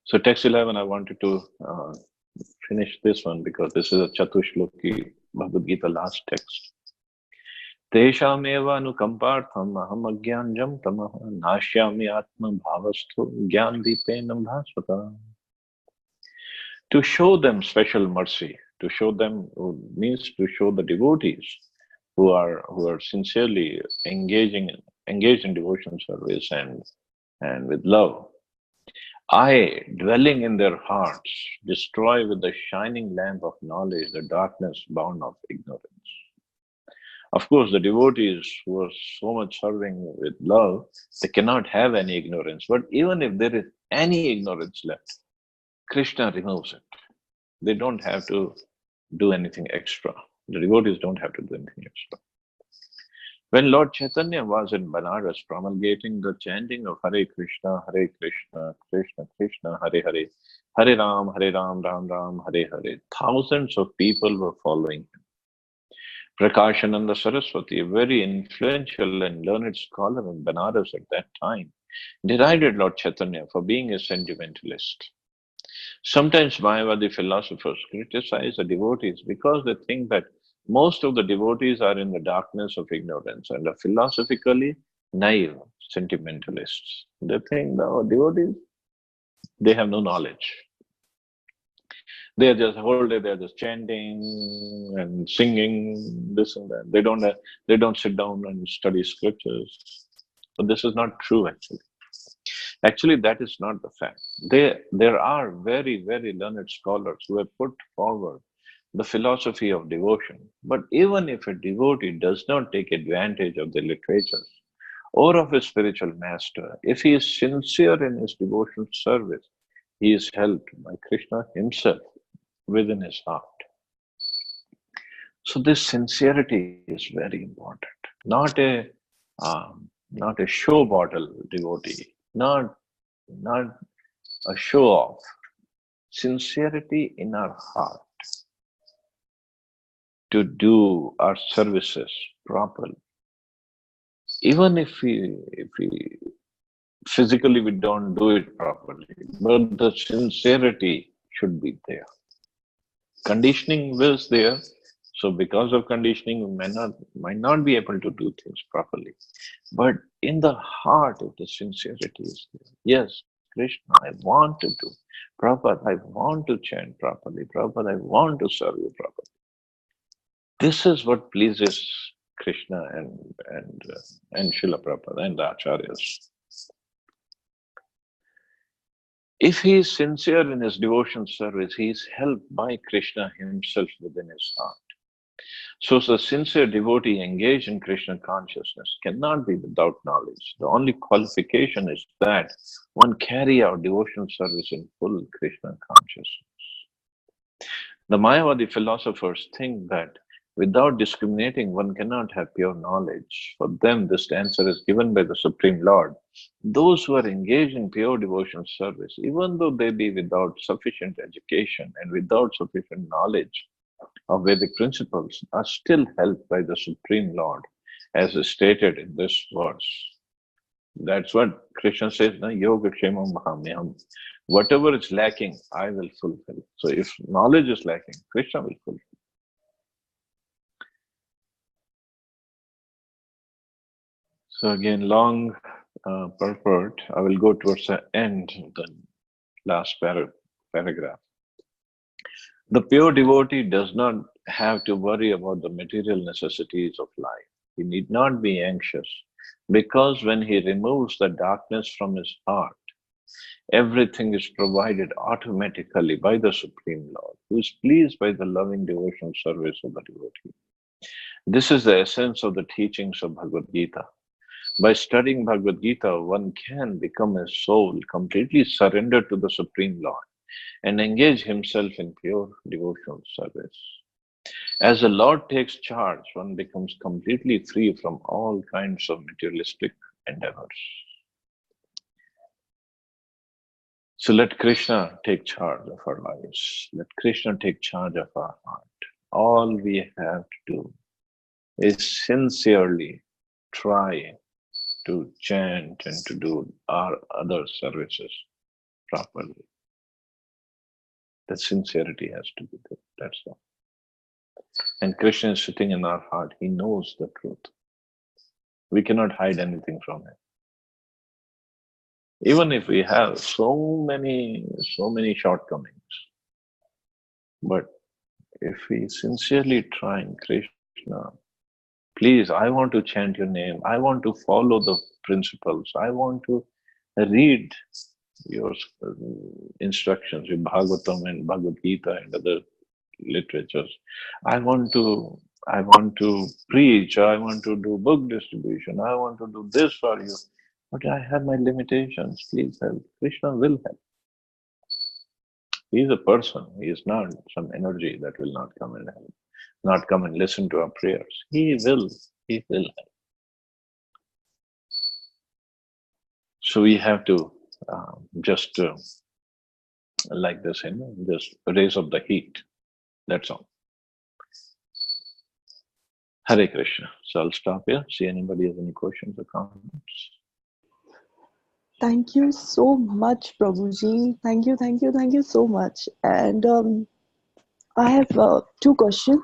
So text 11, I wanted to finish this one because this is a Chatushloki Bhagavad Gita last text. Teshameva anukampartham aham agyanjam tamaha nashyami atma bhavastho gyan deepenam bhasvata. To show them special mercy, to show them means to show the devotees who are sincerely engaged in devotion service and with love. I, dwelling in their hearts, destroy with the shining lamp of knowledge the darkness bound of ignorance. Of course, the devotees who are so much serving with love, they cannot have any ignorance. But even if there is any ignorance left, Krishna removes it. They don't have to do anything extra. The devotees don't have to do anything extra. When Lord Chaitanya was in Banaras promulgating the chanting of Hare Krishna, Krishna Krishna, Hare Hare, Hare Ram, Ram Ram, Hare Hare, thousands of people were following him. Prakashananda Saraswati, a very influential and learned scholar in Banaras at that time, derided Lord Chaitanya for being a sentimentalist. Sometimes Mayavadi philosophers criticize the devotees because they think that most of the devotees are in the darkness of ignorance and are philosophically naive sentimentalists. They think the devotees, they have no knowledge. They are just whole day, they're just chanting and singing this and that. They don't sit down and study scriptures. But this is not true actually. Actually, that is not the fact. There are very, very learned scholars who have put forward the philosophy of devotion. But even if a devotee does not take advantage of the literatures or of his spiritual master, if he is sincere in his devotional service, He is helped by Krishna himself within his heart. So this sincerity is very important. Not a show bottle devotee, not a show off. Sincerity in our heart to do our services properly. Even if we physically we don't do it properly, but the sincerity should be there. Conditioning was there, so because of conditioning, we might not be able to do things properly. But in the heart, if the sincerity is there, yes, Krishna, I want to do. Prabhupada, I want to chant properly. Prabhupada, I want to serve you properly. This is what pleases Krishna and Srila Prabhupada and the Acharyas. If he is sincere in his devotion service, he is helped by Krishna himself within his heart. So the sincere devotee engaged in Krishna consciousness cannot be without knowledge. The only qualification is that one carry out devotional service in full Krishna consciousness. The Mayavadi philosophers think that without discriminating, one cannot have pure knowledge. For them, this answer is given by the Supreme Lord. Those who are engaged in pure devotional service, even though they be without sufficient education and without sufficient knowledge of Vedic principles, are still helped by the Supreme Lord, as is stated in this verse. That's what Krishna says, na yoga kshemam mahamyam. Whatever is lacking, I will fulfill. So if knowledge is lacking, Krishna will fulfill. So again, long purport. I will go towards the end of the last paragraph. The pure devotee does not have to worry about the material necessities of life. He need not be anxious, because when he removes the darkness from his heart, everything is provided automatically by the Supreme Lord, who is pleased by the loving devotional service of the devotee. This is the essence of the teachings of Bhagavad Gita. By studying Bhagavad Gita, one can become a soul completely surrendered to the Supreme Lord and engage himself in pure devotional service. As the Lord takes charge, one becomes completely free from all kinds of materialistic endeavors. So let Krishna take charge of our lives. Let Krishna take charge of our heart. All we have to do is sincerely try to chant and to do our other services properly. The sincerity has to be there, that's all. And Krishna is sitting in our heart. He knows the truth. We cannot hide anything from him. Even if we have so many shortcomings, but if we sincerely try, Krishna, please, I want to chant your name. I want to follow the principles. I want to read your instructions in Bhagavatam and Bhagavad Gita and other literatures. I want to preach. I want to do book distribution. I want to do this for you. But I have my limitations. Please help. Krishna will help. He is a person. He is not some energy that will not come and help, not come and listen to our prayers. He will help. So we have to just like this, just raise up the heat. That's all. Hare Krishna. So I'll stop here. See anybody has any questions or comments. Thank you so much, Prabhuji. Thank you so much. And I have two questions.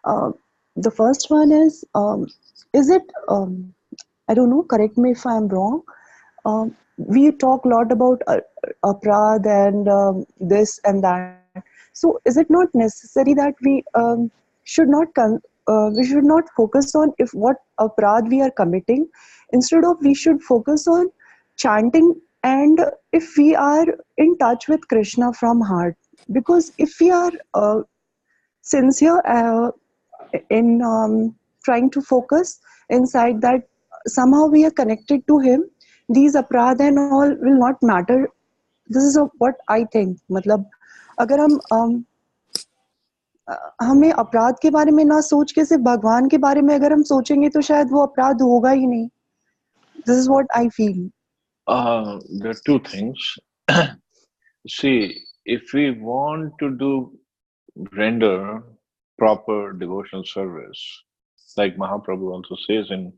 The first one is it, I don't know, correct me if I'm wrong. We talk a lot about aprad and this and that. So is it not necessary that we should not focus on if what aprad we are committing? Instead of, we should focus on chanting, and if we are in touch with Krishna from heart. Because if we are sincere in trying to focus inside that somehow we are connected to him, these aprad and all will not matter this is what I think. मतलब अगर हमें अपराध के बारे में ना सोच के सिर्फ भगवान के बारे में अगर हम सोचेंगे तो शायद वो अपराध होगा ही नहीं. This is what I feel. There are two things. See, if we want to render proper devotional service, like Mahaprabhu also says in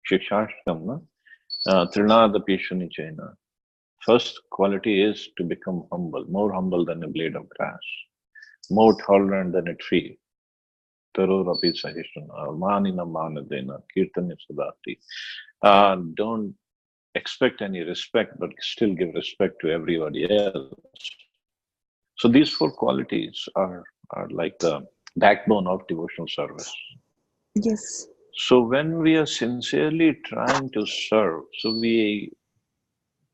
Shikshashtam, Trinadapi Shunichena, first quality is to become humble, more humble than a blade of grass, more tolerant than a tree. Tarorapi Sahishana, Manina Manadena, Kirtani Sadati. Don't expect any respect, but still give respect to everybody else. So these four qualities are like the backbone of devotional service. Yes. So when we are sincerely trying to serve, so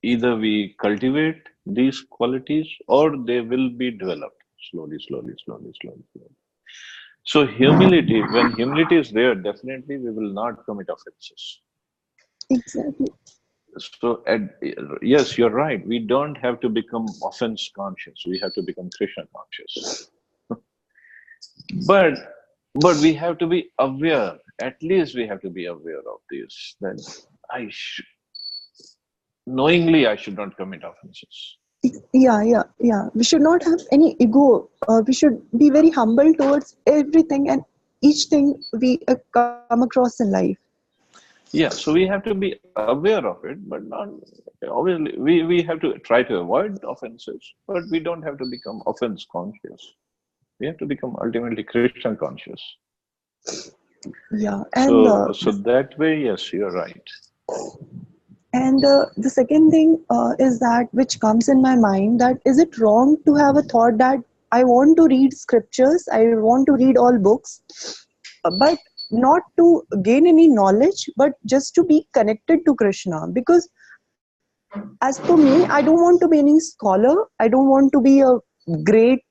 either we cultivate these qualities or they will be developed slowly. So humility, when humility is there, definitely we will not commit offenses. Exactly. So yes, you're right. We don't have to become offense conscious. We have to become Krishna conscious. But we have to be aware. At least we have to be aware of this. That knowingly I should not commit offenses. Yeah. We should not have any ego. We should be very humble towards everything and each thing we come across in life. Yeah, so we have to be aware of it, but not obviously we have to try to avoid offenses, but we don't have to become offense conscious. We have to become ultimately Krishna conscious. Yeah, and So that way, yes, you're right. and the second thing is that which comes in my mind, that is it wrong to have a thought that I want to read scriptures, I want to read all books, but not to gain any knowledge, but just to be connected to Krishna. Because as for me, I don't want to be any scholar. I don't want to be a great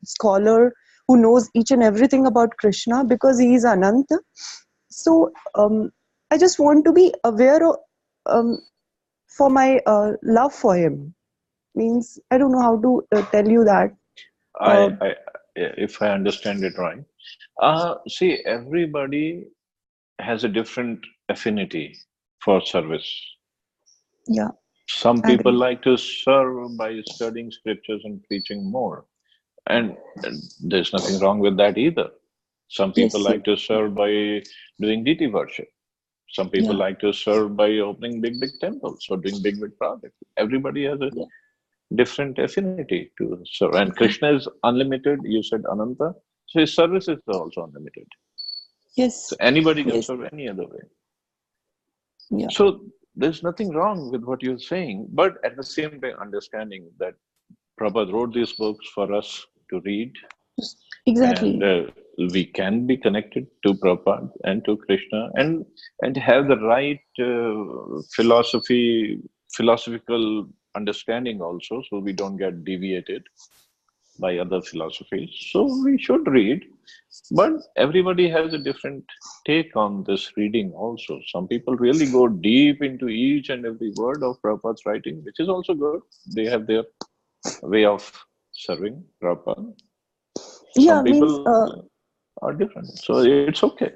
scholar who knows each and everything about Krishna, because he is Ananta. So I just want to be aware of, for my love for him. Means I don't know how to tell you that. Uh, If I understand it right, see, everybody has a different affinity for service. yeah, Some I people agree. like to serve by studying scriptures and preaching more. And there's nothing wrong with that either. Some people Yes, like to serve by doing deity worship. Some people yeah, like to serve by opening big temples or doing big projects. Everybody has a yeah, different affinity to serve. And Krishna is unlimited. You said Ananta. So his service is also unlimited. So yes, anybody can yes, serve any other way. yeah, So there's nothing wrong with what you're saying, but at the same time, understanding that Prabhupada wrote these books for us to read, and exactly. we can be connected to Prabhupada and to Krishna, and have the right philosophical understanding also, so we don't get deviated by other philosophies. So we should read, but everybody has a different take on this reading also. Some people really go deep into each and every word of Prabhupada's writing, which is also good. They have their way of serving Prabhupada. Some Yeah, means people are different. So it's okay.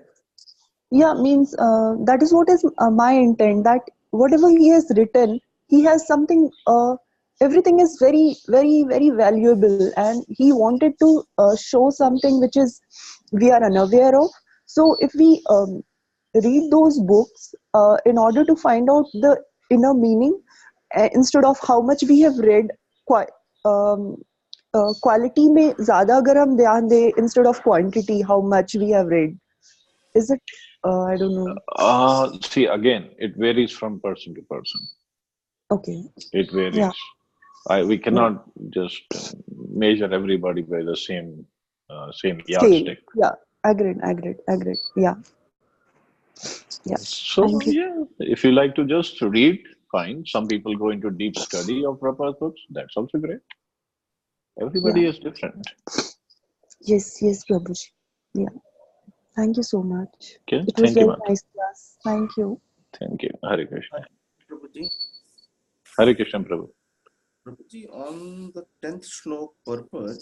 yeah, means that is what is my intent, that whatever he has written, he has something, everything is very valuable, and he wanted to show something which is we are unaware of. So if we read those books in order to find out the inner meaning, instead of how much we have read, quality में ज्यादा अगर हम ध्यान दें instead of quantity, how much we have read. Is it? I don't know. See, again, it varies from person to person. Okay. It Yeah. varies. We Yeah. cannot just measure everybody by the same Scale. yardstick. Yeah. Agreed. Yeah. Yeah. Thank So you. yeah, if you like to just read, fine. Some people go into deep study of Prabhupada's books. That's also great. Yeah. Everybody is different. Yes, Prabhuji. Yeah. Thank you so much. Okay, It was thank you, very Mata. nice class. Thank you. Thank you. Hare Krishna. Prabhuji. Hare Krishna, Prabhu. Prabhuji, on the 10th shlok purport,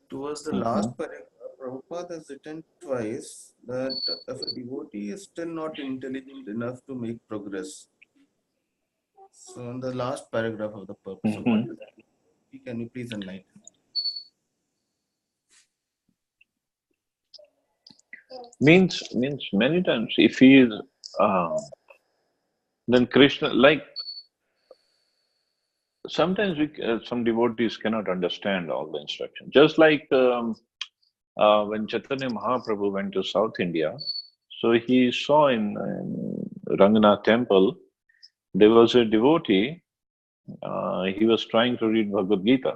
towards the Mhm. last paragraph, Prabhupada has written twice that if a devotee is still not intelligent enough to make progress. So, in the last paragraph of the purport, so what Mhm. is that? Can you please enlighten? Means many times if he is then Krishna, like sometimes some devotees cannot understand all the instructions. Just like when Chaitanya Mahaprabhu went to South India, so he saw in Ranganath temple there was a devotee. He was trying to read Bhagavad Gita.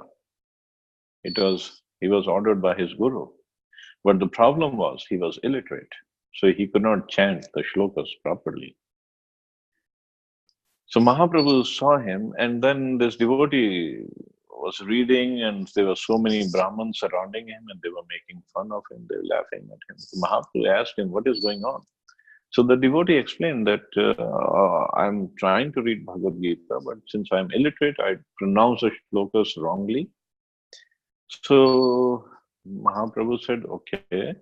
He was ordered by his guru, but the problem was he was illiterate, so he could not chant the shlokas properly. So Mahaprabhu saw him, and then this devotee was reading, and there were so many Brahmins surrounding him, and they were making fun of him, they were laughing at him. So Mahaprabhu asked him, "What is going on?" So the devotee explained that I'm trying to read Bhagavad Gita, but since I'm illiterate, I pronounce the shlokas wrongly. So Mahaprabhu said, "Okay."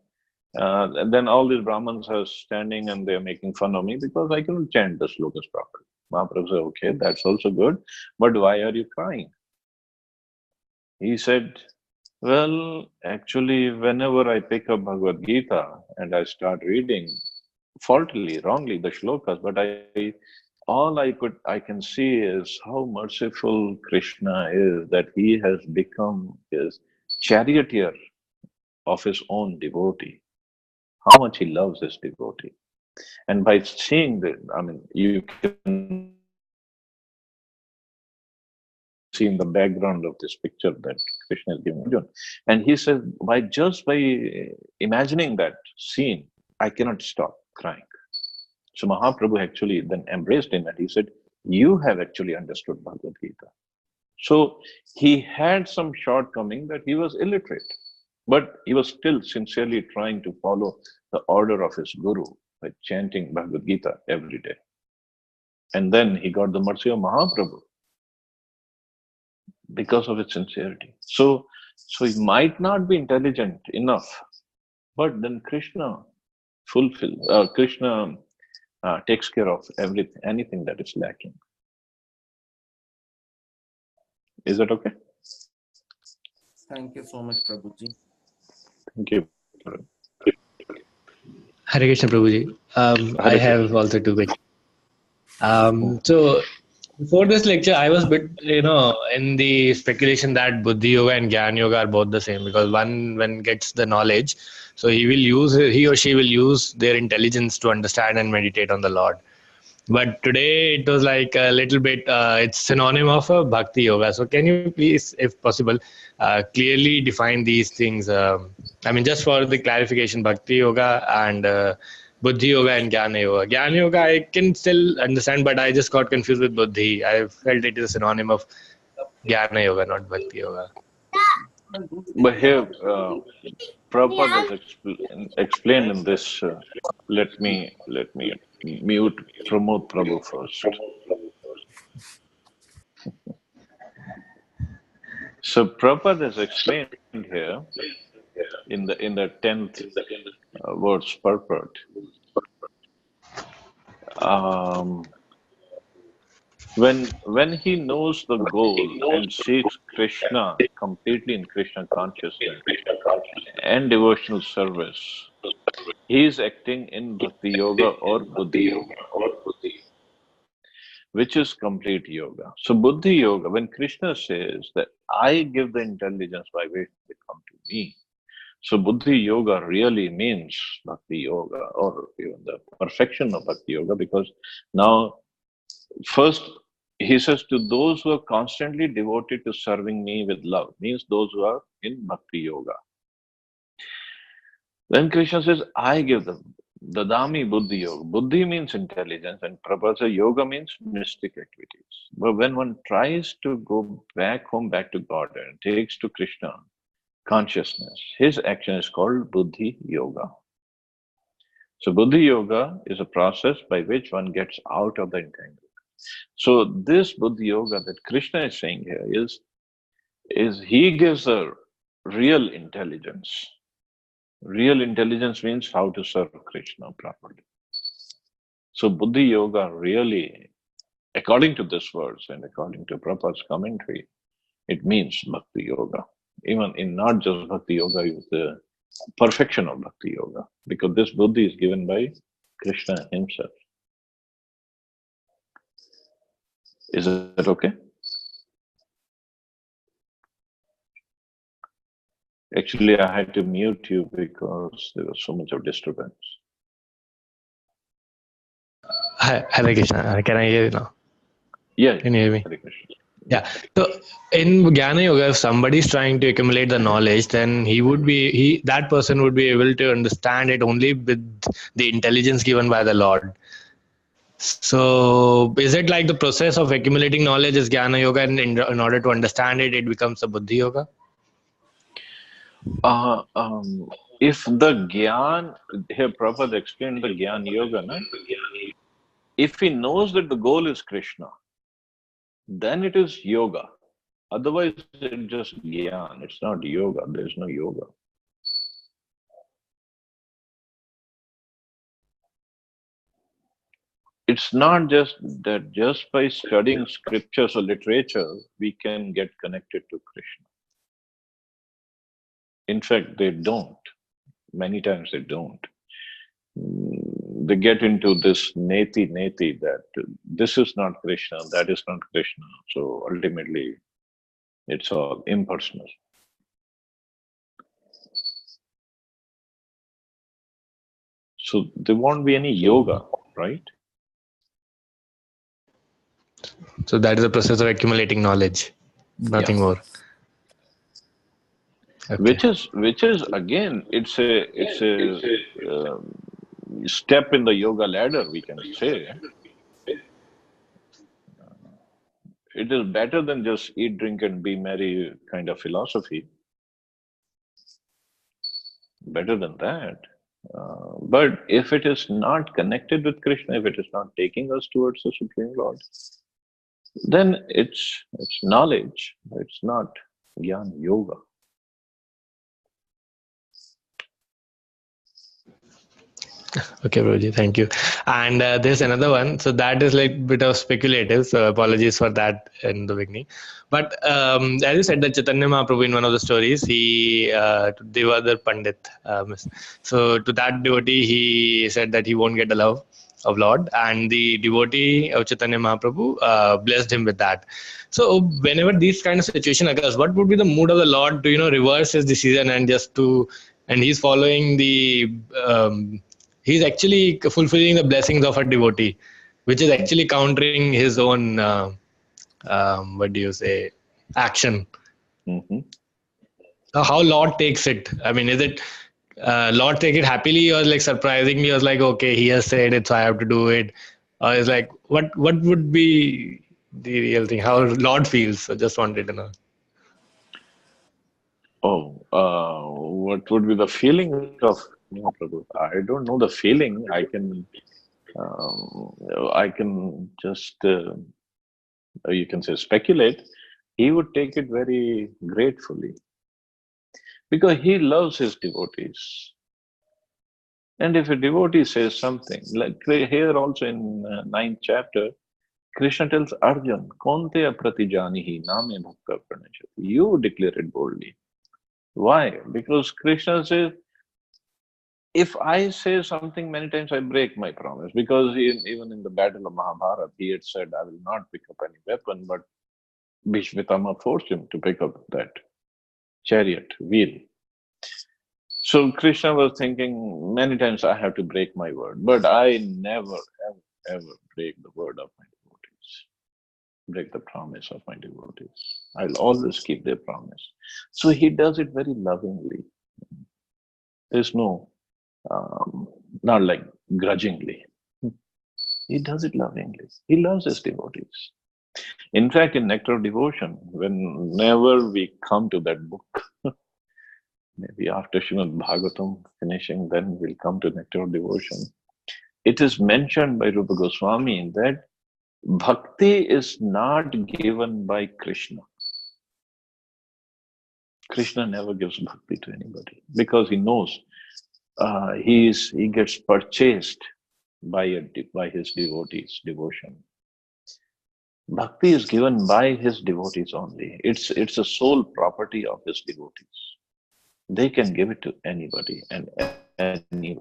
And then all these Brahmins are standing and they're making fun of me because I cannot chant the slokas properly. Mahaprabhu said, "Okay, that's also good, but why are you crying?" He said, "Well, actually, whenever I pick up Bhagavad Gita and I start reading faultily, wrongly, the shlokas, but I can see is how merciful Krishna is, that he has become his charioteer of his own devotee. How much he loves his devotee. And by seeing the, I mean, you can see in the background of this picture that Krishna is giving Arjun. And he says, by just by imagining that scene, I cannot stop crying. So Mahaprabhu actually then embraced him and he said, "You have actually understood Bhagavad Gita." So he had some shortcoming that he was illiterate, but he was still sincerely trying to follow the order of his guru by chanting Bhagavad Gita every day. And then he got the mercy of Mahaprabhu because of his sincerity. So he might not be intelligent enough, but then Krishna takes care of everything, anything that is lacking. Is that okay? Thank you so much, Prabhuji. Thank you. Hare Krishna Prabhuji. I Hare have Krishna. also two questions. So before this lecture, I was bit, in the speculation that Buddhi Yoga and Gyan Yoga are both the same because one, when gets the knowledge, so he or she will use their intelligence to understand and meditate on the Lord. But today it was like a little bit, it's synonym of a Bhakti Yoga. So can you please, if possible, clearly define these things? I mean, just for the clarification, Bhakti Yoga and Buddhi Yoga and Jnana Yoga. Jnana Yoga I can still understand, but I just got confused with Buddhi. I felt it is a synonym of Jnana Yoga, not Bhakti Yoga. But here, Prabhupada has explained in this. Let me mute Pramod Prabhu first. So Prabhupada has explained here in the 10th words purport. Um, when he knows the goal and seeks Krishna completely in Krishna consciousness and devotional service, he is acting in Bhakti Yoga or Buddhi Yoga, which is complete yoga. So Buddhi Yoga, when Krishna says that I give the intelligence by which they come to me, so Buddhi Yoga really means Bhakti Yoga or even the perfection of Bhakti Yoga, because now first he says to those who are constantly devoted to serving me with love, means those who are in Bhakti Yoga. Then Krishna says, I give them. Dadami Buddhi Yoga. Buddhi means intelligence, and Prabhupada Yoga means mystic activities. But when one tries to go back home, back to God, and takes to Krishna consciousness, his action is called Buddhi Yoga. So Buddhi Yoga is a process by which one gets out of the entanglement. So this Buddhi Yoga that Krishna is saying here is he gives a real intelligence. Real intelligence means how to serve Krishna properly. So Buddhi Yoga really, according to this verse and according to Prabhupada's commentary, it means Bhakti Yoga. Even in not just Bhakti Yoga, is the perfection of Bhakti Yoga, because this Buddhi is given by Krishna himself. Is that okay? Actually, I had to mute you because there was so much of disturbance. Hare Krishna. Can I hear you now? Yeah. Can you hear me? Hare Krishna. Yeah. So in Jnana Yoga, if somebody is trying to accumulate the knowledge, then that person would be able to understand it only with the intelligence given by the Lord. So is it like the process of accumulating knowledge is Jnana Yoga, and in order to understand it, it becomes a Buddhi Yoga? If the Gyan, here Prabhupada explained the Gyan Yoga, no? If he knows that the goal is Krishna, then it is yoga. Otherwise, it's just Gyan. It's not yoga. There's no yoga. It's not just that just by studying scriptures or literature, we can get connected to Krishna. In fact, they don't. Many times they don't. They get into this neti that this is not Krishna, that is not Krishna. So ultimately, it's all impersonal. So there won't be any yoga, right? So that is the process of accumulating knowledge, nothing more. Okay. Which is again, it's a step in the yoga ladder, we can say. It is better than just eat, drink, and be merry kind of philosophy. Better than that. But if it is not connected with Krishna, if it is not taking us towards the Supreme Lord, then it's knowledge. It's not Gyan Yoga. Okay, Prabhuji, thank you. And there's another one. So that is like a bit of speculative. So apologies for that in the beginning. But as you said, that Chaitanya Mahaprabhu in one of the stories, he to Devadar Pandit. So to that devotee, he said that he won't get the love of Lord, and the devotee of Chaitanya Mahaprabhu blessed him with that. So whenever these kind of situation occurs, what would be the mood of the Lord to reverse his decision and he's following the he's actually fulfilling the blessings of a devotee, which is actually countering his own what do you say, action. Mm-hmm. How Lord takes it? I mean, is it Lord take it happily, or like surprisingly, or like, okay, he has said it, so I have to do it, or is like what would be the real thing? How Lord feels? So just wanted to know. What would be the feeling of Mahaprabhu? I don't know the feeling. I can just you can say speculate. He would take it very gratefully because he loves his devotees. And if a devotee says something, like here also in 9th chapter, Krishna tells Arjun, Konte apratijanihi name bhakta pranashati. You declare it boldly. Why? Because Krishna says, if I say something many times, I break my promise. Because even in the battle of Mahabharata, he had said, I will not pick up any weapon, but Bhishmitama forced him to pick up that chariot wheel. So Krishna was thinking, many times I have to break my word, but I never, ever break the word of my devotees, break the promise of my devotees. I'll always keep their promise. So he does it very lovingly. There's no, not like grudgingly. He does it lovingly. He loves his devotees. In fact, in Nectar of Devotion, whenever we come to that book, maybe after Srimad Bhagavatam finishing, then we'll come to Nectar of Devotion. It is mentioned by Rupa Goswami that Bhakti is not given by Krishna. Krishna never gives bhakti to anybody because he knows he gets purchased by his devotees' devotion. Bhakti is given by his devotees only. It's a sole property of his devotees. They can give it to anybody and every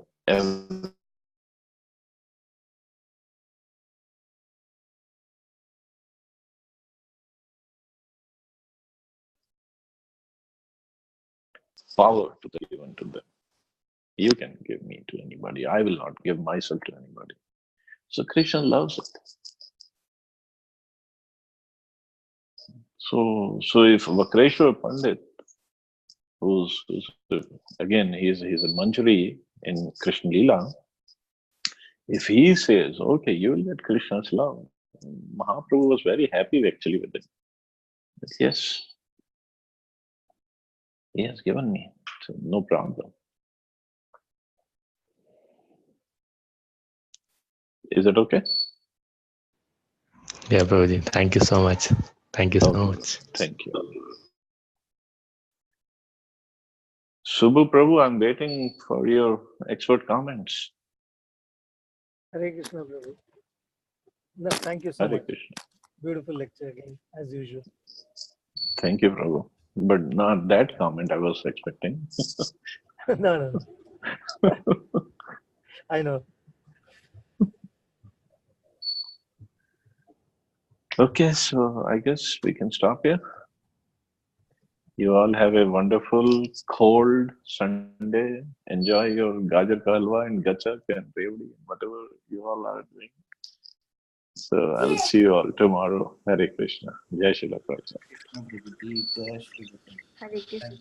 power to be given to them. You can give me to anybody. I will not give myself to anybody. So Krishna loves it. So if Vakreshwar Pandit, who's again he's a Manjari in Krishna Lila, if he says, okay, you will get Krishna's love, Mahaprabhu was very happy actually with it. But yes, he has given me, so no problem. Is it okay? Yeah, Prabhuji. Thank you so much. Thank you so Okay, much. thank you. Subbu Prabhu, I'm waiting for your expert comments. Hare Krishna, Prabhu. No, thank you so Hare much. Krishna. Beautiful lecture again, as usual. Thank you, Prabhu. But not that comment I was expecting. No. I know. Okay, so I guess we can stop here. You all have a wonderful, cold Sunday. Enjoy your Gajar ka halwa and gachak and revdi and whatever you all are doing. So I'll see you all tomorrow. Hare Krishna. Jai Shri Prabhupada. Krishna Prabhuji, Jai Shri Krishna. Hare Krishna.